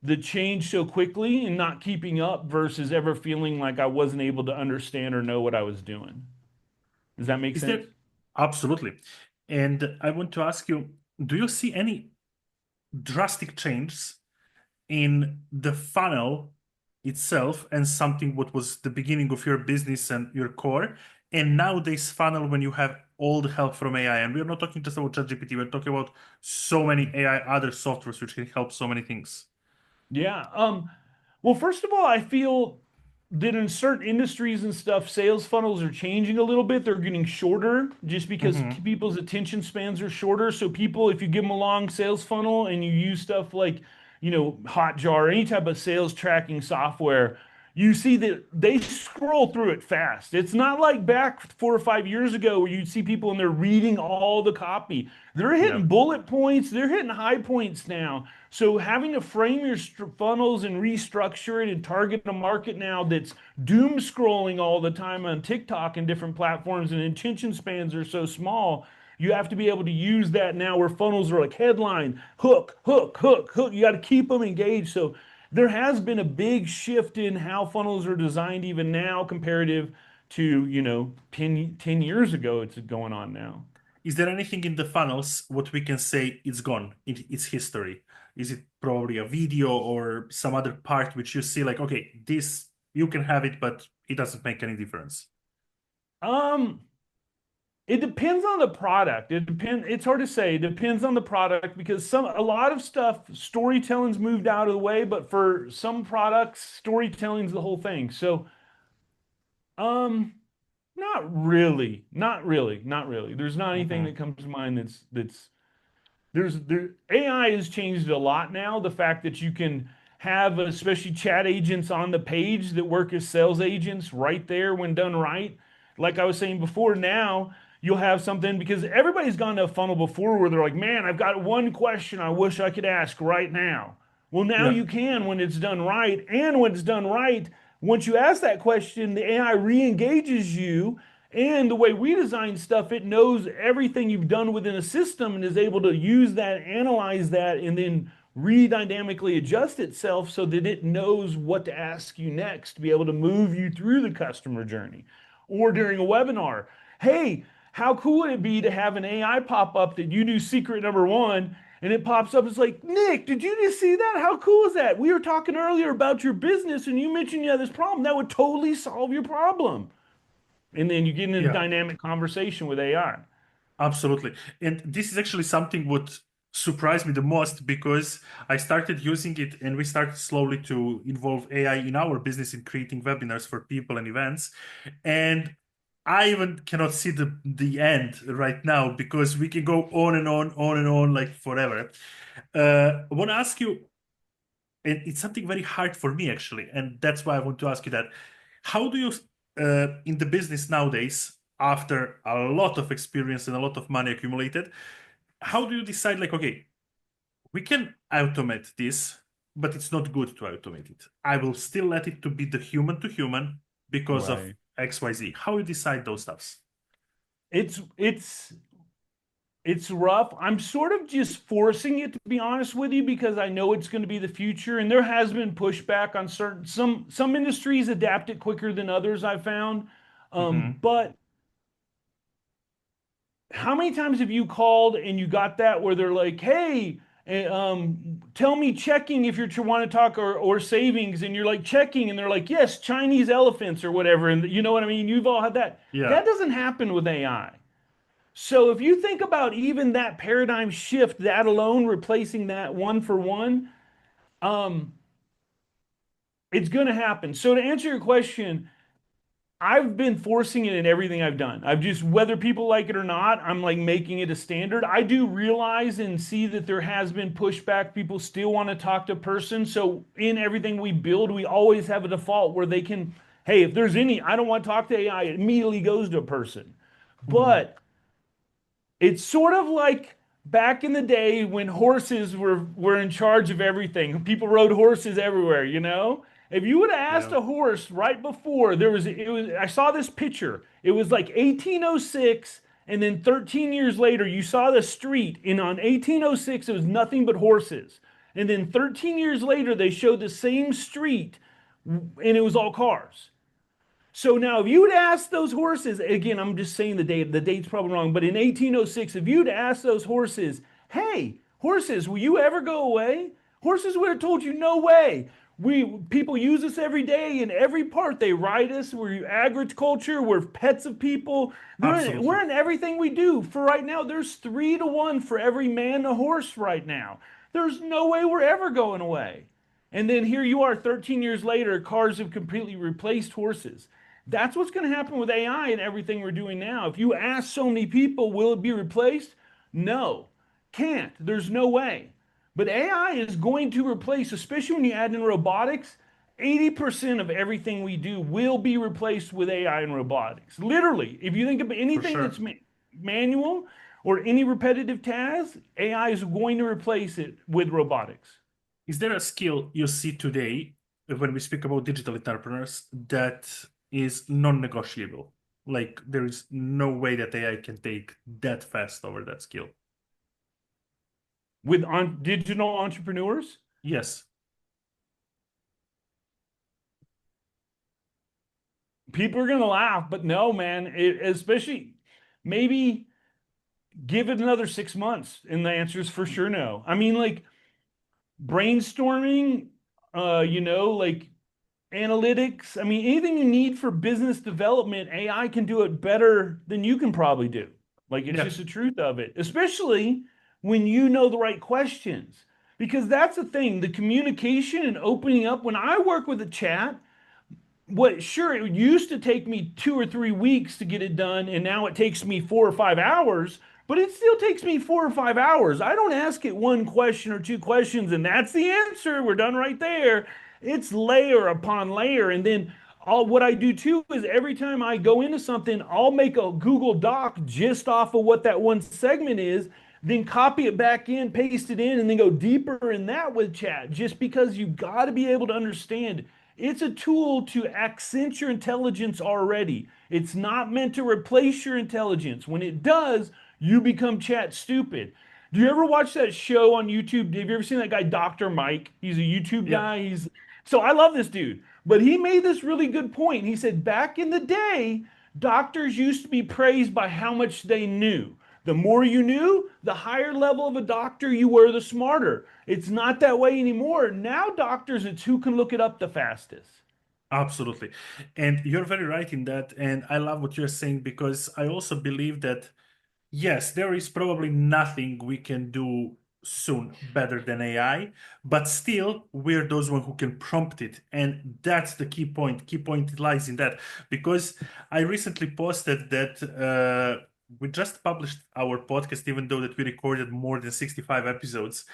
the change so quickly and not keeping up versus ever feeling like I wasn't able to understand or know what I was doing. Does that make Is sense? there absolutely? And I want to ask you, do you see any drastic changes in the funnel itself and something what was the beginning of your business and your core, and nowadays funnel when you have all the help from AI? And we're not talking just about ChatGPT, we're talking about so many AI other softwares which can help so many things. Yeah. Well, first of all, I feel that in certain industries and stuff, sales funnels are changing a little bit. They're getting shorter just because Hmm. people's attention spans are shorter. So people, if you give them a long sales funnel and you use stuff like, you know, Hotjar, any type of sales tracking software, you see that they scroll through it fast. It's not like back 4 or 5 years ago where you'd see people and they're reading all the copy. They're Yeah. hitting bullet points, they're hitting high points now. So having to frame your funnels and restructure it and target a market now that's doom scrolling all the time on TikTok and different platforms and attention spans are so small, you have to be able to use that now where funnels are like headline, hook, hook, hook, hook. You got to keep them engaged. So there has been a big shift in how funnels are designed even now comparative to, you know, 10 years ago. It's going on now. Is there anything in the funnels what we can say it's gone, it's history? Is it probably a video or some other part which you see like, okay, this you can have it, but it doesn't make any difference? Um, It depends on the product. It's hard to say. It depends on the product because a lot of stuff, storytelling's moved out of the way, but for some products, storytelling's the whole thing. So, um, not really. Not really. Not really. There's not anything Hmm. that comes to mind that's there AI has changed a lot now. The fact that you can have especially chat agents on the page that work as sales agents right there when done right. Like I was saying before, now you'll have something because everybody's gone to a funnel before where they're like, man, I've got one question I wish I could ask right now. Well, now Yeah. you can when it's done right. And when it's done right, once you ask that question, the AI re-engages you. And the way we design stuff, it knows everything you've done within a system and is able to use that, analyze that, and then re-dynamically adjust itself so that it knows what to ask you next to be able to move you through the customer journey. Or during a webinar, hey, how cool would it be to have an AI pop up that you do secret number one and it pops up? It's like, Nick, did you just see that? How cool is that? We were talking earlier about your business and you mentioned you had this problem. That would totally solve your problem. And then you get into Yeah, dynamic conversation with AI. absolutely. And this is actually something what surprised me the most because I started using it and we started slowly to involve AI in our business in creating webinars for people and events. And I even cannot see the end right now because we can go on and on and on like forever. I want to ask you, and it's something very hard for me actually, and that's why I want to ask you that. How do you, in the business nowadays, after a lot of experience and a lot of money accumulated, how do you decide like, okay, we can automate this, but it's not good to automate it. I will still let it to be the human to human because of Right. XYZ. How you decide those stuffs? It's it's it's rough. I'm sort of just forcing it to be honest with you because I know it's going to be the future and there has been pushback on certain some industries adapt it quicker than others I've found. Hmm. But how many times have you called and you got that where they're like, "Hey, tell me checking if you want to talk or savings," and you're like checking, and they're like, "Yes, Chinese elephants or whatever," and you know what I mean? You've all had that. Yeah, That doesn't happen with AI. So if you think about even that paradigm shift, that alone replacing that one for one, um, it's going to happen. So to answer your question, I've been forcing it in everything I've done. I've just, whether people like it or not, I'm like making it a standard. I do realize and see that there has been pushback. People still want to talk to a person. So in everything we build, we always have a default where they can, hey, if there's any, I don't want to talk to AI, it immediately goes to a person. hmm, But it's sort of like back in the day when horses were in charge of everything. People rode horses everywhere, you know? If you would have asked yeah, a horse right before there was it was I saw this picture. It was like 1806 and then 13 years later you saw the street and on 1806 it was nothing but horses. And then 13 years later they showed the same street and it was all cars. So now, if you'd ask those horses, again, I'm just saying the date, the date's probably wrong, but in 1806, if you'd ask those horses, hey, horses, will you ever go away? Horses would have told you, no way. People use us every day in every part. They ride us. We're agriculture. We're pets of people. We're absolutely. in everything we do. For right now, there's 3 to 1 for every man a horse right now. There's no way we're ever going away. And then here you are 13 years later, cars have completely replaced horses. That's what's going to happen with AI and everything we're doing now. If you ask so many people, will it be replaced? No, can't. There's no way. But AI is going to replace, especially when you add in robotics, 80% of everything we do will be replaced with AI and robotics. Literally, if you think of For anything that's sure. manual or any repetitive task, AI is going to replace it with robotics. Is there a skill you see today when we speak about digital entrepreneurs that is non-negotiable? Like there is no way that AI can take that fast over that skill. With digital entrepreneurs, Yes. people are going to laugh, but no, man, especially maybe give it another 6 months. And the answer is for sure no. I mean, like brainstorming, like analytics. I mean, anything you need for business development, AI can do it better than you can probably do. Like it's Yeah. just the truth of it, especially when you know the right questions. Because that's the thing, the communication and opening up. When I work with a chat, what sure it used to take me 2 or 3 weeks to get it done and now it takes me 4 or 5 hours, but it still takes me 4 or 5 hours. I don't ask it one question or two questions and that's the answer, we're done right there. It's layer upon layer. And then what I do too is every time I go into something, I'll make a Google Doc just off of what that one segment is, then copy it back in, paste it in, and then go deeper in that with chat, just because you got to be able to understand it's a tool to accent your intelligence already. It's not meant to replace your intelligence. When it does, you become chat stupid. Do you ever watch that show on YouTube? Have you ever seen that guy, Dr. Mike? He's a YouTube Yeah. guy. So I love this dude. But he made this really good point. He said back in the day, doctors used to be praised by how much they knew. The more you knew, the higher level of a doctor you were, the smarter. It's not that way anymore. Now, doctors, it's who can look it up the fastest. Absolutely. And you're very right in that. And I love what you're saying because I also believe that, yes, there is probably nothing we can do soon better than AI, but still, we're those one who can prompt it. And that's the key point. Key point lies in that. Because I recently posted that we just published our podcast, even though that we recorded more than 65 episodes.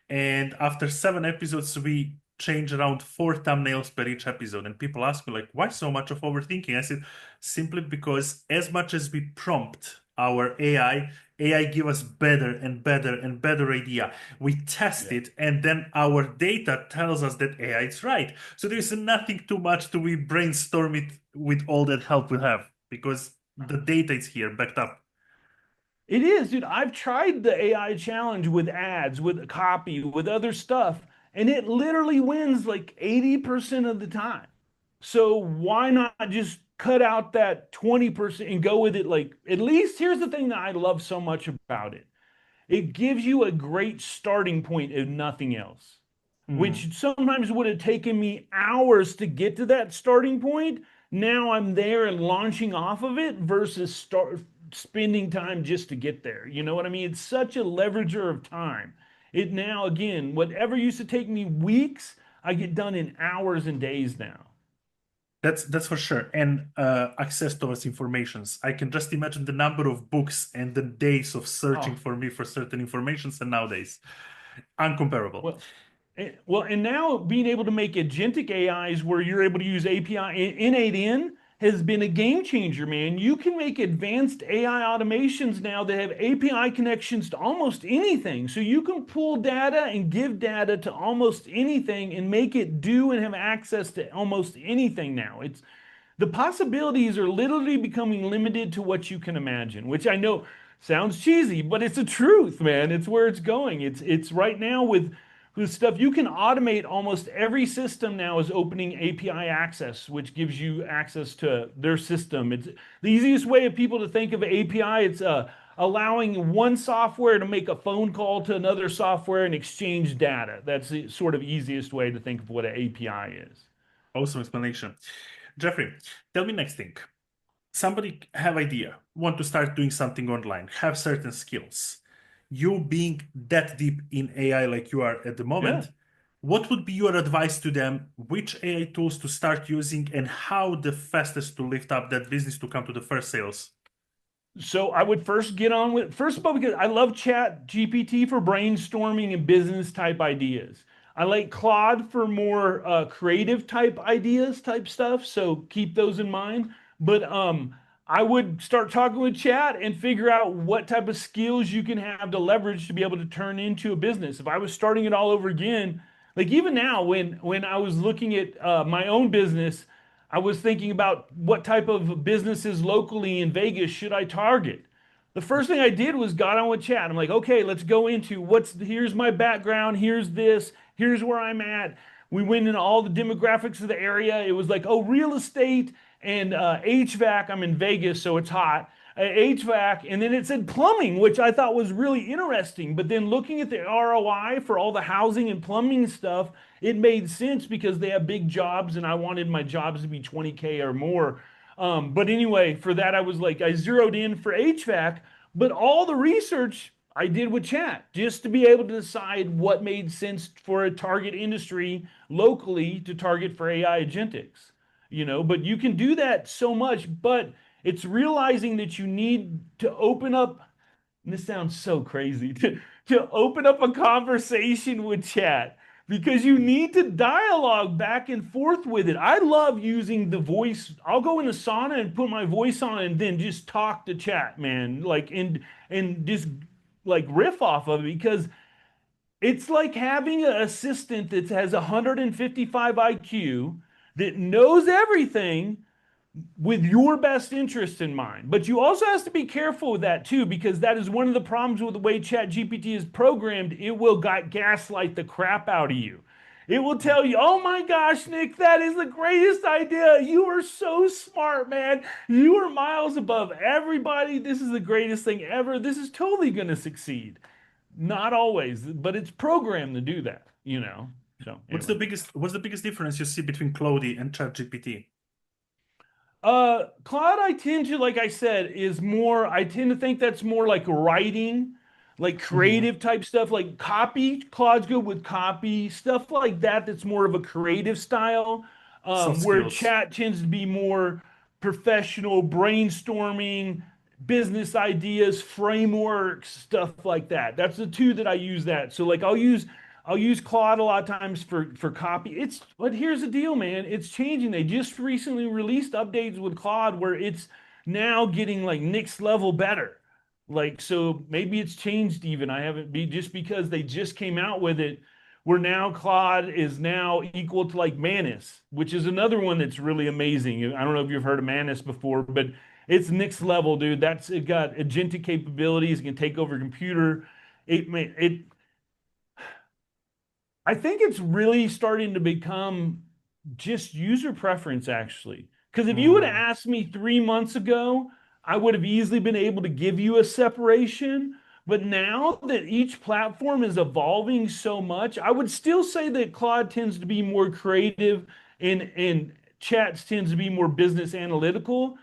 And after 7 episodes, we change around 4 thumbnails per each episode. And people ask me, like, why so much of overthinking? I said, simply because as much as we prompt our AI give us better and better and better idea. We test Yeah. it, and then our data tells us that AI is right. So there is nothing too much to we brainstorm it with all that help we have because the data is here backed up. It is, dude. I've tried the AI challenge with ads, with copy, with other stuff, and it literally wins like 80% of the time. So why not just cut out that 20% and go with it? Like, at least here's the thing that I love so much about it. It gives you a great starting point if nothing else, Hmm. which sometimes would have taken me hours to get to that starting point. Now I'm there and launching off of it versus spending time just to get there. You know what I mean? It's such a leverager of time. It now, again, whatever used to take me weeks, I get done in hours and days now. That's for sure. And access to those informations. I can just imagine the number of books and the days of searching Oh, for me for certain informations and nowadays. Uncomparable. well, well, and now being able to make agentic AIs where you're able to use API in has been a game changer, man. You can make advanced AI automations now that have API connections to almost anything. So you can pull data and give data to almost anything and make it do and have access to almost anything now. It's the possibilities are literally becoming limited to what you can imagine, which I know sounds cheesy, but it's the truth, man. It's where it's going. It's right now with stuff you can automate. Almost every system now is opening API access, which gives you access to their system. It's the easiest way of people to think of API. It's allowing one software to make a phone call to another software and exchange data. That's the sort of easiest way to think of what an API is. Awesome explanation. Jeffrey, tell me next thing. Somebody have idea, want to start doing something online, have certain skills. You being that deep in AI like you are at the Yeah. moment, what would be your advice to them? Which AI tools to start using and how the fastest to lift up that business to come to the first sales? So I would first get on with first of all because I love Chat GPT for brainstorming and business type ideas. I like Claude for more creative type ideas type stuff. So keep those in mind. But I would start talking with Chat and figure out what type of skills you can have to leverage to be able to turn into a business. If I was starting it all over again, like even now when I was looking at my own business. I was thinking about what type of businesses locally in Vegas should I target. The first thing I did was got on with chat. I'm like, okay, let's go into here's my background, here's this, here's where I'm at. We went into all the demographics of the area. It was like, oh, real estate and HVAC. I'm in Vegas, so it's hot. HVAC, and then it said plumbing, which I thought was really interesting. But then looking at the ROI for all the housing and plumbing stuff, it made sense because they have big jobs, and I wanted my jobs to be 20K or more. But anyway, for that, I was like, I zeroed in for HVAC, but all the research I did with chat just to be able to decide what made sense for a target industry locally to target for AI agentics. But you can do that so much, but it's realizing that you need to open up, and this sounds so crazy, to open up a conversation with chat because you need to dialogue back and forth with it. I love using the voice. I'll go in a sauna and put my voice on and then just talk to chat, man. Like and just like riff off of it because it's like having an assistant that has 155 IQ that knows everything with your best interest in mind. But you also have to be careful with that too, because that is one of the problems with the way ChatGPT is programmed. It will gaslight the crap out of you. It will tell you, oh my gosh, Nick, that is the greatest idea. You are so smart, man. You are miles above everybody. This is the greatest thing ever. This is totally going to succeed. Not always, but it's programmed to do that. So anyway. What's the biggest difference you see between Claude and ChatGPT? Claude, I tend to, like I said, I tend to think that's more like writing, like Mhm. creative type stuff, like copy. Claude's good with copy, stuff like that, that's more of a creative style, Soft where skills. chat tends to be more professional, brainstorming, business ideas, frameworks, stuff like that. That's the two that I use that. So like I'll use Claude a lot of times for copy. But here's the deal, man. It's changing. They just recently released updates with Claude where it's now getting like next level better. Like, so maybe it's changed even. I haven't be just because they just came out with it. Where now Claude is now equal to like Manus, which is another one that's really amazing. I don't know if you've heard of Manus before, but it's next level, dude. It got agentic capabilities, it can take over a computer. It I think it's really starting to become just user preference, actually. Because if you would have Mm, asked me 3 months ago, I would have easily been able to give you a separation. But now that each platform is evolving so much, I would still say that Claude tends to be more creative and chats tends to be more business analytical.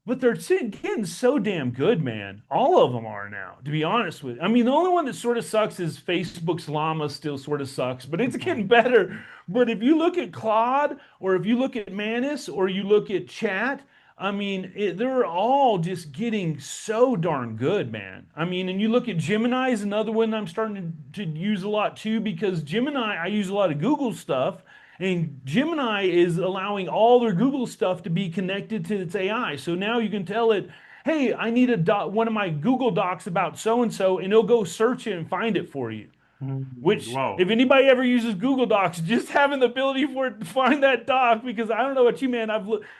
But they're getting so damn good, man. All of them are now, to be honest with you. I mean, the only one that sort of sucks is Facebook's Llama still sort of sucks, but it's mhm. getting better. But if you look at Claude, or if you look at Manus, or you look at Chat, I mean, they're all just getting so darn good, man. I mean, and you look at Gemini is another one I'm starting to use a lot too, because Gemini, I use a lot of Google stuff. And Gemini is allowing all their Google stuff to be connected to its AI. So now you can tell it, hey, I need one of my Google Docs about so and so, and it'll go search it and find it for you. Which, Wow. if anybody ever uses Google Docs, just having the ability for it to find that doc, because I don't know what you, man,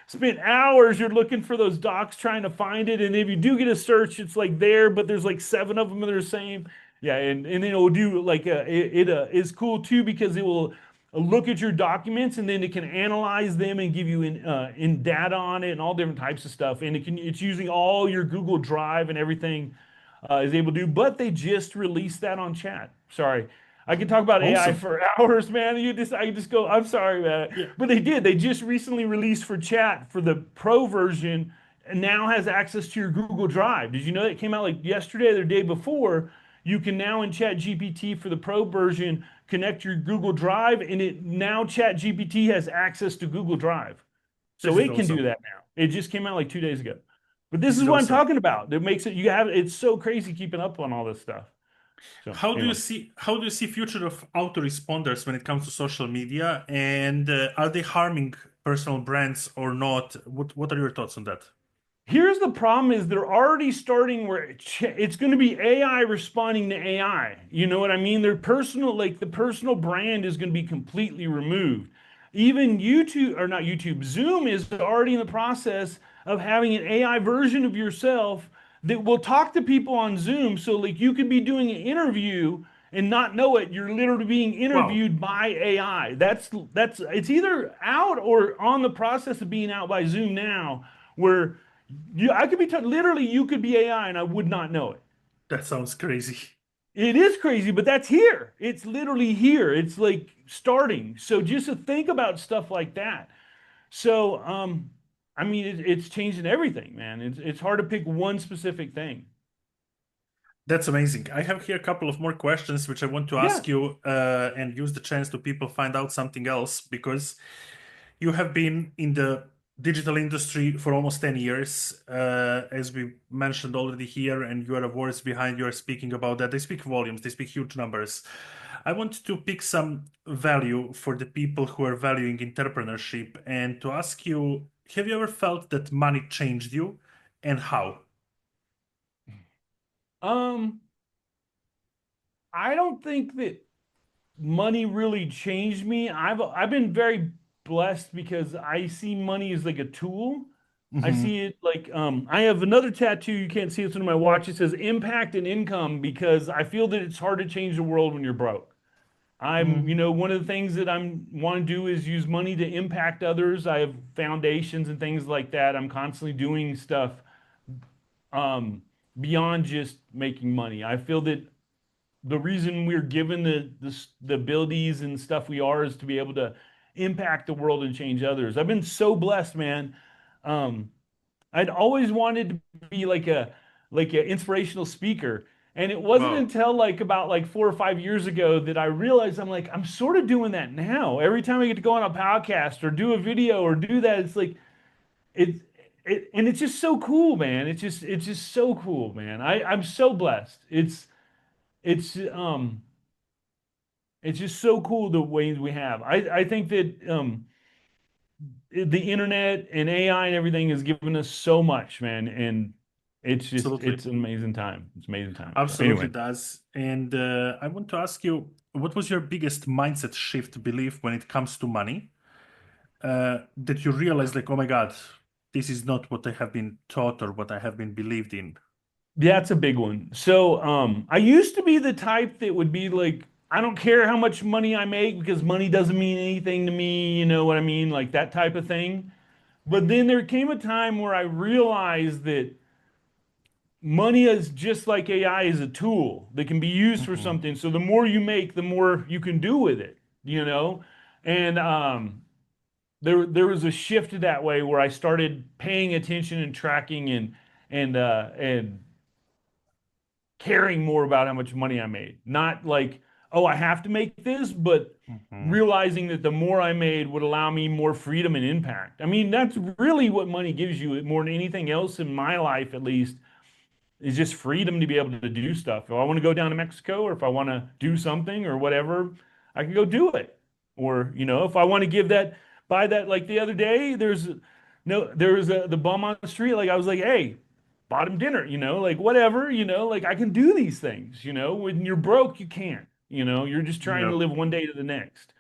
spent hours you're looking for those docs trying to find it. And if you do get a search, it's like there, but there's like seven of them that are the same. Yeah, and then it will do like it is cool too because it will look at your documents and then it can analyze them and give you in data on it and all different types of stuff. And it's using all your Google Drive and everything is able to do. But they just released that on chat. Sorry. I can talk about AI Awesome. for hours, man. I just go, I'm sorry, man. Yeah. But they did. They just recently released for chat for the pro version and now has access to your Google Drive. Did you know it came out like yesterday or the day before? You can now in Chat GPT for the pro version connect your Google Drive, and it now Chat GPT has access to Google Drive. This So is it can do awesome. that now. It just came out like 2 days ago. But this This is is what I'm awesome. talking about. That makes it you have it's so crazy keeping up on all this stuff. So anyway. How do you see future of autoresponders when it comes to social media, and are they harming personal brands or not? What are your thoughts on that? Here's the problem is they're already starting where it's going to be AI responding to AI. You know what I mean? Their personal, like the personal brand is going to be completely removed. Even YouTube, or not YouTube, Zoom is already in the process of having an AI version of yourself that will talk to people on Zoom. So like you could be doing an interview and not know it. You're literally being Wow, interviewed by AI. That's it's either out or on the process of being out by Zoom now, where I could be literally you could be AI and I would not know it. that sounds crazy. It is crazy, but that's here. It's literally here. It's like starting. So just to think about stuff like that. So I mean it's changing everything, man. It's hard to pick one specific thing. That's amazing. I have here a couple of more questions which I want to Yeah. ask you and use the chance to people find out something else because you have been in the digital industry for almost 10 years, as we mentioned already here, and your words behind you are speaking about that. They speak volumes, they speak huge numbers. I want to pick some value for the people who are valuing entrepreneurship and to ask you, have you ever felt that money changed you and how? Um I don't think that money really changed me. I've been very blessed because I see money as like a tool. I Hmm. see it like I have another tattoo, you can't see it on my watch. It says impact and income because I feel that it's hard to change the world when you're broke. One of the things that I'm want to do is use money to impact others. I have foundations and things like that. I'm constantly doing stuff um beyond just making money. I feel that the reason we're given the abilities and stuff we are is to be able to impact the world and change others. I've been so blessed, man. Um, I'd always wanted to be like an inspirational speaker. And it wasn't Wow, until like about like 4 or 5 years ago that I realized I'm sort of doing that now. Every time I get to go on a podcast or do a video or do that, it's like it and it's just so cool, man. It's just so cool, man. I'm so blessed. It's it's just so cool the ways we have. I think that the internet and AI and everything has given us so much, man. And It's just Absolutely. it's an amazing time. It's an amazing time. So Absolutely anyway. does. And I want to ask you, what was your biggest mindset shift belief when it comes to money? That you realize, like, oh my God, this is not what I have been taught or what I have been believed in. That's a big one. So, I used to be the type that would be like, I don't care how much money I make because money doesn't mean anything to me. You know what I mean? Like that type of thing. But then there came a time where I realized that money is just like AI is a tool that can be used for Mhm. something. So the more you make, the more you can do with it, you know? And there was a shift that way where I started paying attention and tracking and caring more about how much money I made. Not like, oh, I have to make this, but Mhm. realizing that the more I made would allow me more freedom and impact. I mean, that's really what money gives you more than anything else in my life, at least, is just freedom to be able to do stuff. If I want to go down to Mexico or if I want to do something or whatever, I can go do it. Or, if I want to buy that, like the other day, there was the bum on the street. Like I was like, hey, bought him dinner, like whatever, like I can do these things, when you're broke, you can't, you're just trying to Yep. live one day to the next.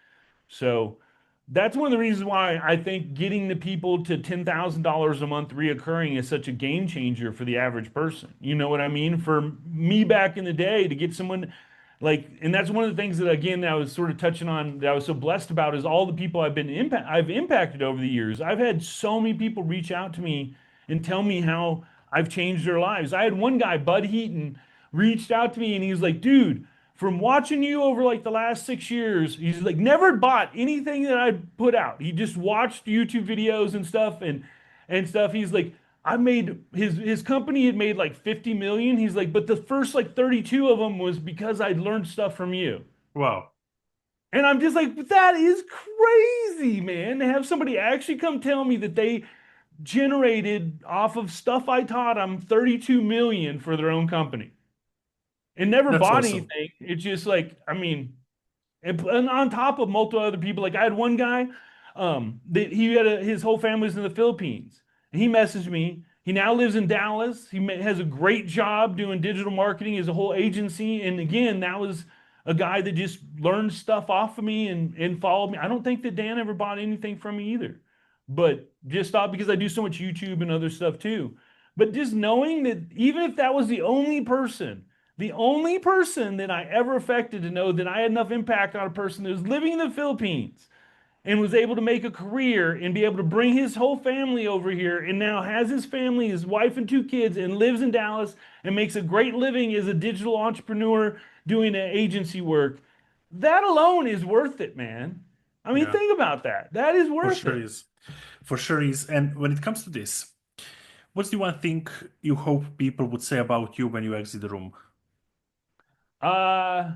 So that's one of the reasons why I think getting the people to $10,000 a month reoccurring is such a game changer for the average person. You know what I mean? For me back in the day to get someone like, and that's one of the things that again I was sort of touching on that I was so blessed about is all the people I've impacted over the years. I've had so many people reach out to me and tell me how I've changed their lives. I had one guy, Bud Heaton, reached out to me and he was like, dude, from watching you over like the last 6 years, he's like never bought anything that I put out. He just watched YouTube videos and stuff and stuff. He's like, I made his company had made like 50 million. He's like, but the first like 32 of them was because I'd learned stuff from you. Wow. And I'm just like, that is crazy, man. To have somebody actually come tell me that they generated off of stuff I taught them 32 million for their own company and never That's bought awesome. anything. It's just like, I mean, and on top of multiple other people, like I had one guy, that he had his whole family was in the Philippines, and he messaged me. He now lives in Dallas. Has a great job doing digital marketing as a whole agency. And again, that was a guy that just learned stuff off of me and followed me. I don't think that Dan ever bought anything from me either, but just thought because I do so much YouTube and other stuff too. But just knowing that even if that was the only person that I ever affected to know that I had enough impact on a person that was living in the Philippines and was able to make a career and be able to bring his whole family over here and now has his family, his wife and two kids, and lives in Dallas and makes a great living as a digital entrepreneur doing agency work. That alone is worth it, man. I mean, Yeah, think about that. That is for worth sure it. is. For sure is. And when it comes to this, what's the one thing you hope people would say about you when you exit the room? Uh,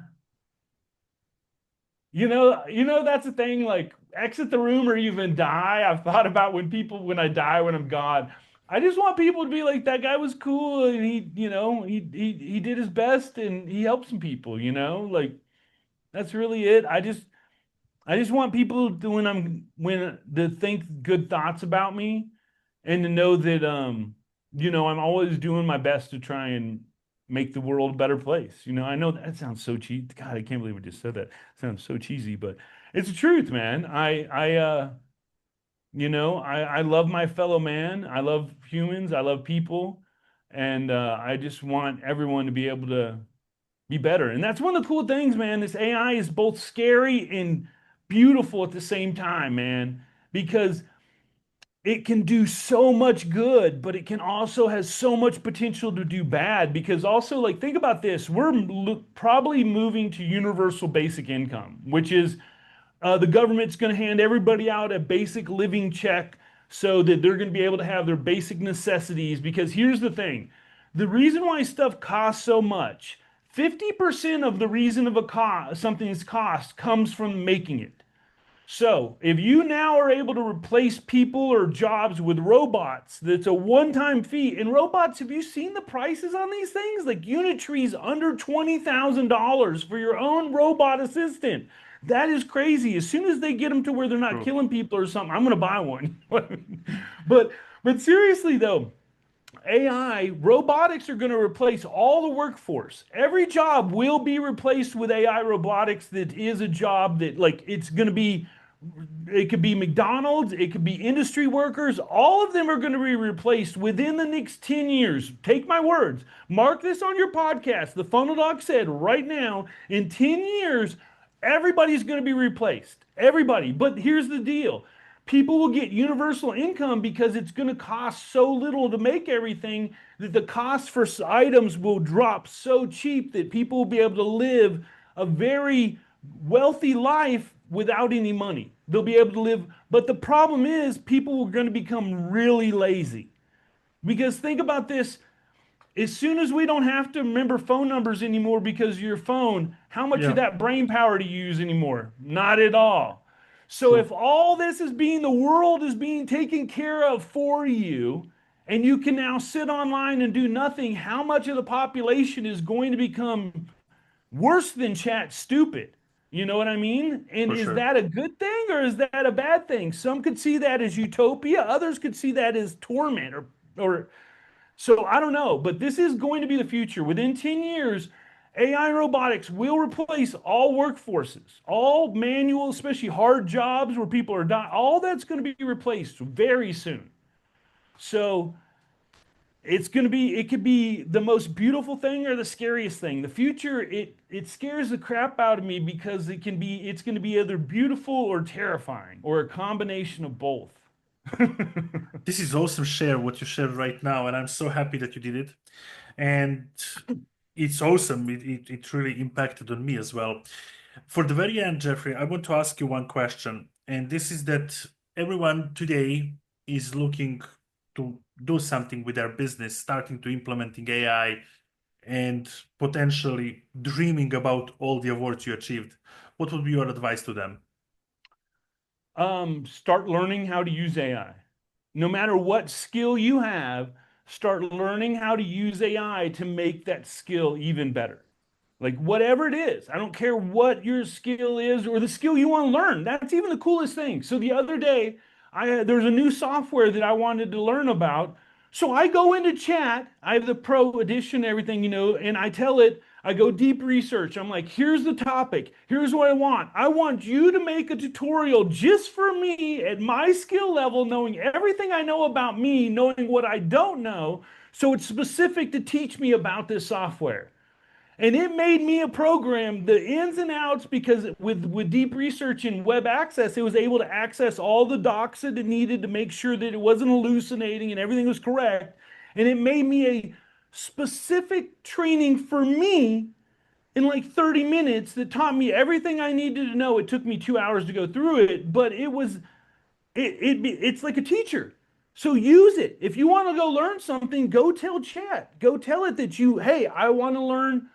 that's the thing. Like, exit the room or even die. I've thought about when I die, when I'm gone. I just want people to be like, that guy was cool, and he did his best, and he helped some people. Like that's really it. I just want people to when to think good thoughts about me, and to know that I'm always doing my best to try and make the world a better place. I know that sounds so cheesy. God, I can't believe I just said that. It sounds so cheesy, but it's the truth, man. I love my fellow man. I love humans. I love people, and I just want everyone to be able to be better. And that's one of the cool things, man. This AI is both scary and beautiful at the same time, man, because it can do so much good, but it can also has so much potential to do bad. Because also, like, think about this: we're probably moving to universal basic income, which is the government's going to hand everybody out a basic living check so that they're going to be able to have their basic necessities. Because here's the thing: the reason why stuff costs so much, 50% of the reason of something's cost comes from making it. So, if you now are able to replace people or jobs with robots, that's a one-time fee. And robots, have you seen the prices on these things? Like Unitree's under $20,000 for your own robot assistant. That is crazy. As soon as they get them to where they're not True. killing people or something, I'm going to buy one. but but seriously though, AI, robotics are going to replace all the workforce. Every job will be replaced with AI robotics that is a job that, like, it's going to be, it could be McDonald's, it could be industry workers. All of them are going to be replaced within the next 10 years. Take my words. Mark this on your podcast. The Funnel Doc said right now, in 10 years, everybody's going to be replaced. Everybody. But here's the deal. People will get universal income because it's going to cost so little to make everything that the cost for items will drop so cheap that people will be able to live a very wealthy life without any money. They'll be able to live, but the problem is people are going to become really lazy. Because think about this, as soon as we don't have to remember phone numbers anymore because of your phone, how much of Yeah, that brain power do you use anymore? Not at all. So true. if all this is being, the world is being taken care of for you, and you can now sit online and do nothing, how much of the population is going to become worse than chat stupid? You know what I mean? And For is sure. that a good thing or is that a bad thing? Some could see that as utopia, others could see that as torment or so I don't know, but this is going to be the future. Within 10 years, AI and robotics will replace all workforces, all manual, especially hard jobs where people are dying. All that's going to be replaced very soon. So it's going to be, it could be the most beautiful thing or the scariest thing. The future, it scares the crap out of me because it's going to be either beautiful or terrifying or a combination of both. This is awesome share what you shared right now, and I'm so happy that you did it. And it's awesome. It really impacted on me as well. For the very end, Jeffrey, I want to ask you one question, and this is that everyone today is looking to do something with their business, starting to implementing AI and potentially dreaming about all the awards you achieved. What would be your advice to them? Start learning how to use AI. No matter what skill you have, start learning how to use AI to make that skill even better. Like whatever it is, I don't care what your skill is or the skill you want to learn. That's even the coolest thing. So the other day, there's a new software that I wanted to learn about. So I go into chat, I have the pro edition, everything, and I tell it, I go deep research. I'm like, here's the topic. Here's what I want. I want you to make a tutorial just for me at my skill level, knowing everything I know about me, knowing what I don't know. So it's specific to teach me about this software. And it made me a program, the ins and outs, because with deep research and web access, it was able to access all the docs that it needed to make sure that it wasn't hallucinating and everything was correct. And it made me a specific training for me in like 30 minutes that taught me everything I needed to know. It took me 2 hours to go through it, but it's like a teacher. So use it. If you want to go learn something, go tell chat. Go tell it that hey, I want to learn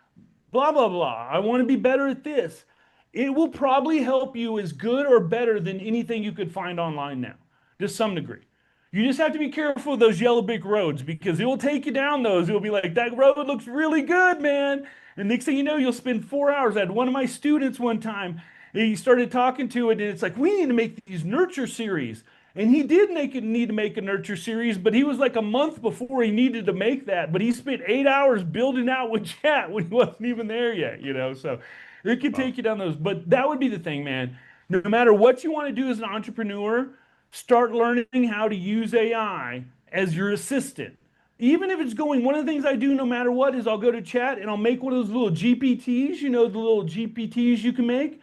blah, blah, blah. I want to be better at this. It will probably help you as good or better than anything you could find online now, to some degree. You just have to be careful of those yellow brick roads because it will take you down those. It'll be like, that road looks really good, man. And next thing you know, you'll spend 4 hours. I had one of my students one time, he started talking to it, and it's like, we need to make these nurture series. And he did need to make a nurture series, but he was like a month before he needed to make that. But he spent 8 hours building out with chat when he wasn't even there yet. So it could Wow, take you down those. But that would be the thing, man. No matter what you want to do as an entrepreneur, start learning how to use AI as your assistant. Even if it's going, one of the things I do no matter what is I'll go to chat and I'll make one of those little GPTs, the little GPTs you can make.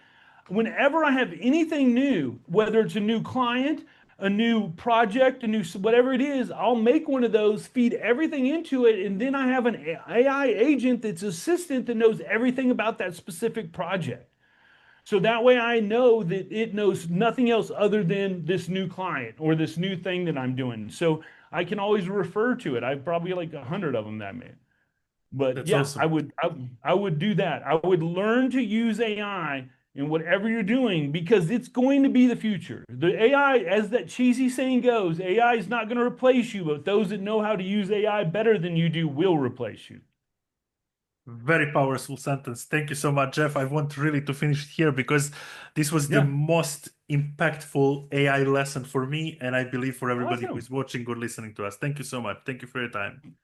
Whenever I have anything new, whether it's a new client, a new project, a new whatever it is, I'll make one of those, feed everything into it, and then I have an AI agent that's assistant that knows everything about that specific project. So that way I know that it knows nothing else other than this new client or this new thing that I'm doing. So I can always refer to it. I've probably like 100 of them that made. But that's yeah, awesome. I would do that. I would learn to use AI in whatever you're doing because it's going to be the future. The AI, as that cheesy saying goes, AI is not going to replace you, but those that know how to use AI better than you do will replace you. Very powerful sentence. Thank you so much, Jeff. I want really to finish it here because this was the Yeah. most impactful AI lesson for me, and I believe for everybody who Awesome. is watching or listening to us. Thank you so much. Thank you for your time.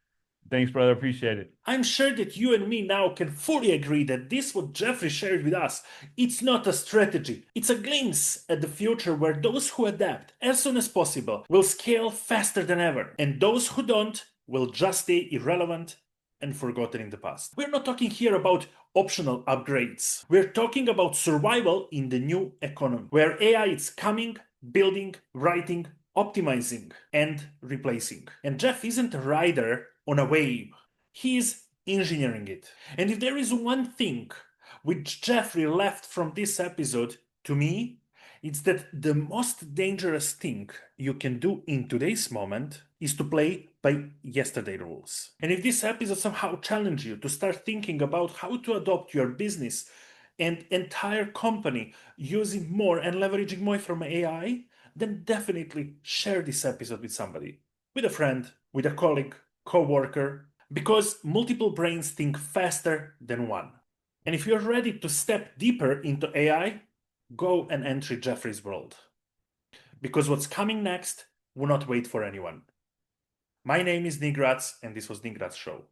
Thanks, brother. Appreciate it. I'm sure that you and me now can fully agree that this, what Jeffrey shared with us, it's not a strategy. It's a glimpse at the future where those who adapt as soon as possible will scale faster than ever, and those who don't will just stay irrelevant and forgotten in the past. We're not talking here about optional upgrades. We're talking about survival in the new economy, where AI is coming, building, writing, optimizing, and replacing. And Jeff isn't a rider on a wave. He's engineering it. And if there is one thing which Jeffrey left from this episode to me, it's that the most dangerous thing you can do in today's moment is to play by yesterday's rules. And if this episode somehow challenged you to start thinking about how to adopt your business and entire company using more and leveraging more from AI, then definitely share this episode with somebody, with a friend, with a colleague, co-worker, because multiple brains think faster than one. And if you're ready to step deeper into AI, go and enter Jeffrey's world. Because what's coming next will not wait for anyone. My name is NGrS, and this was NGrS Show.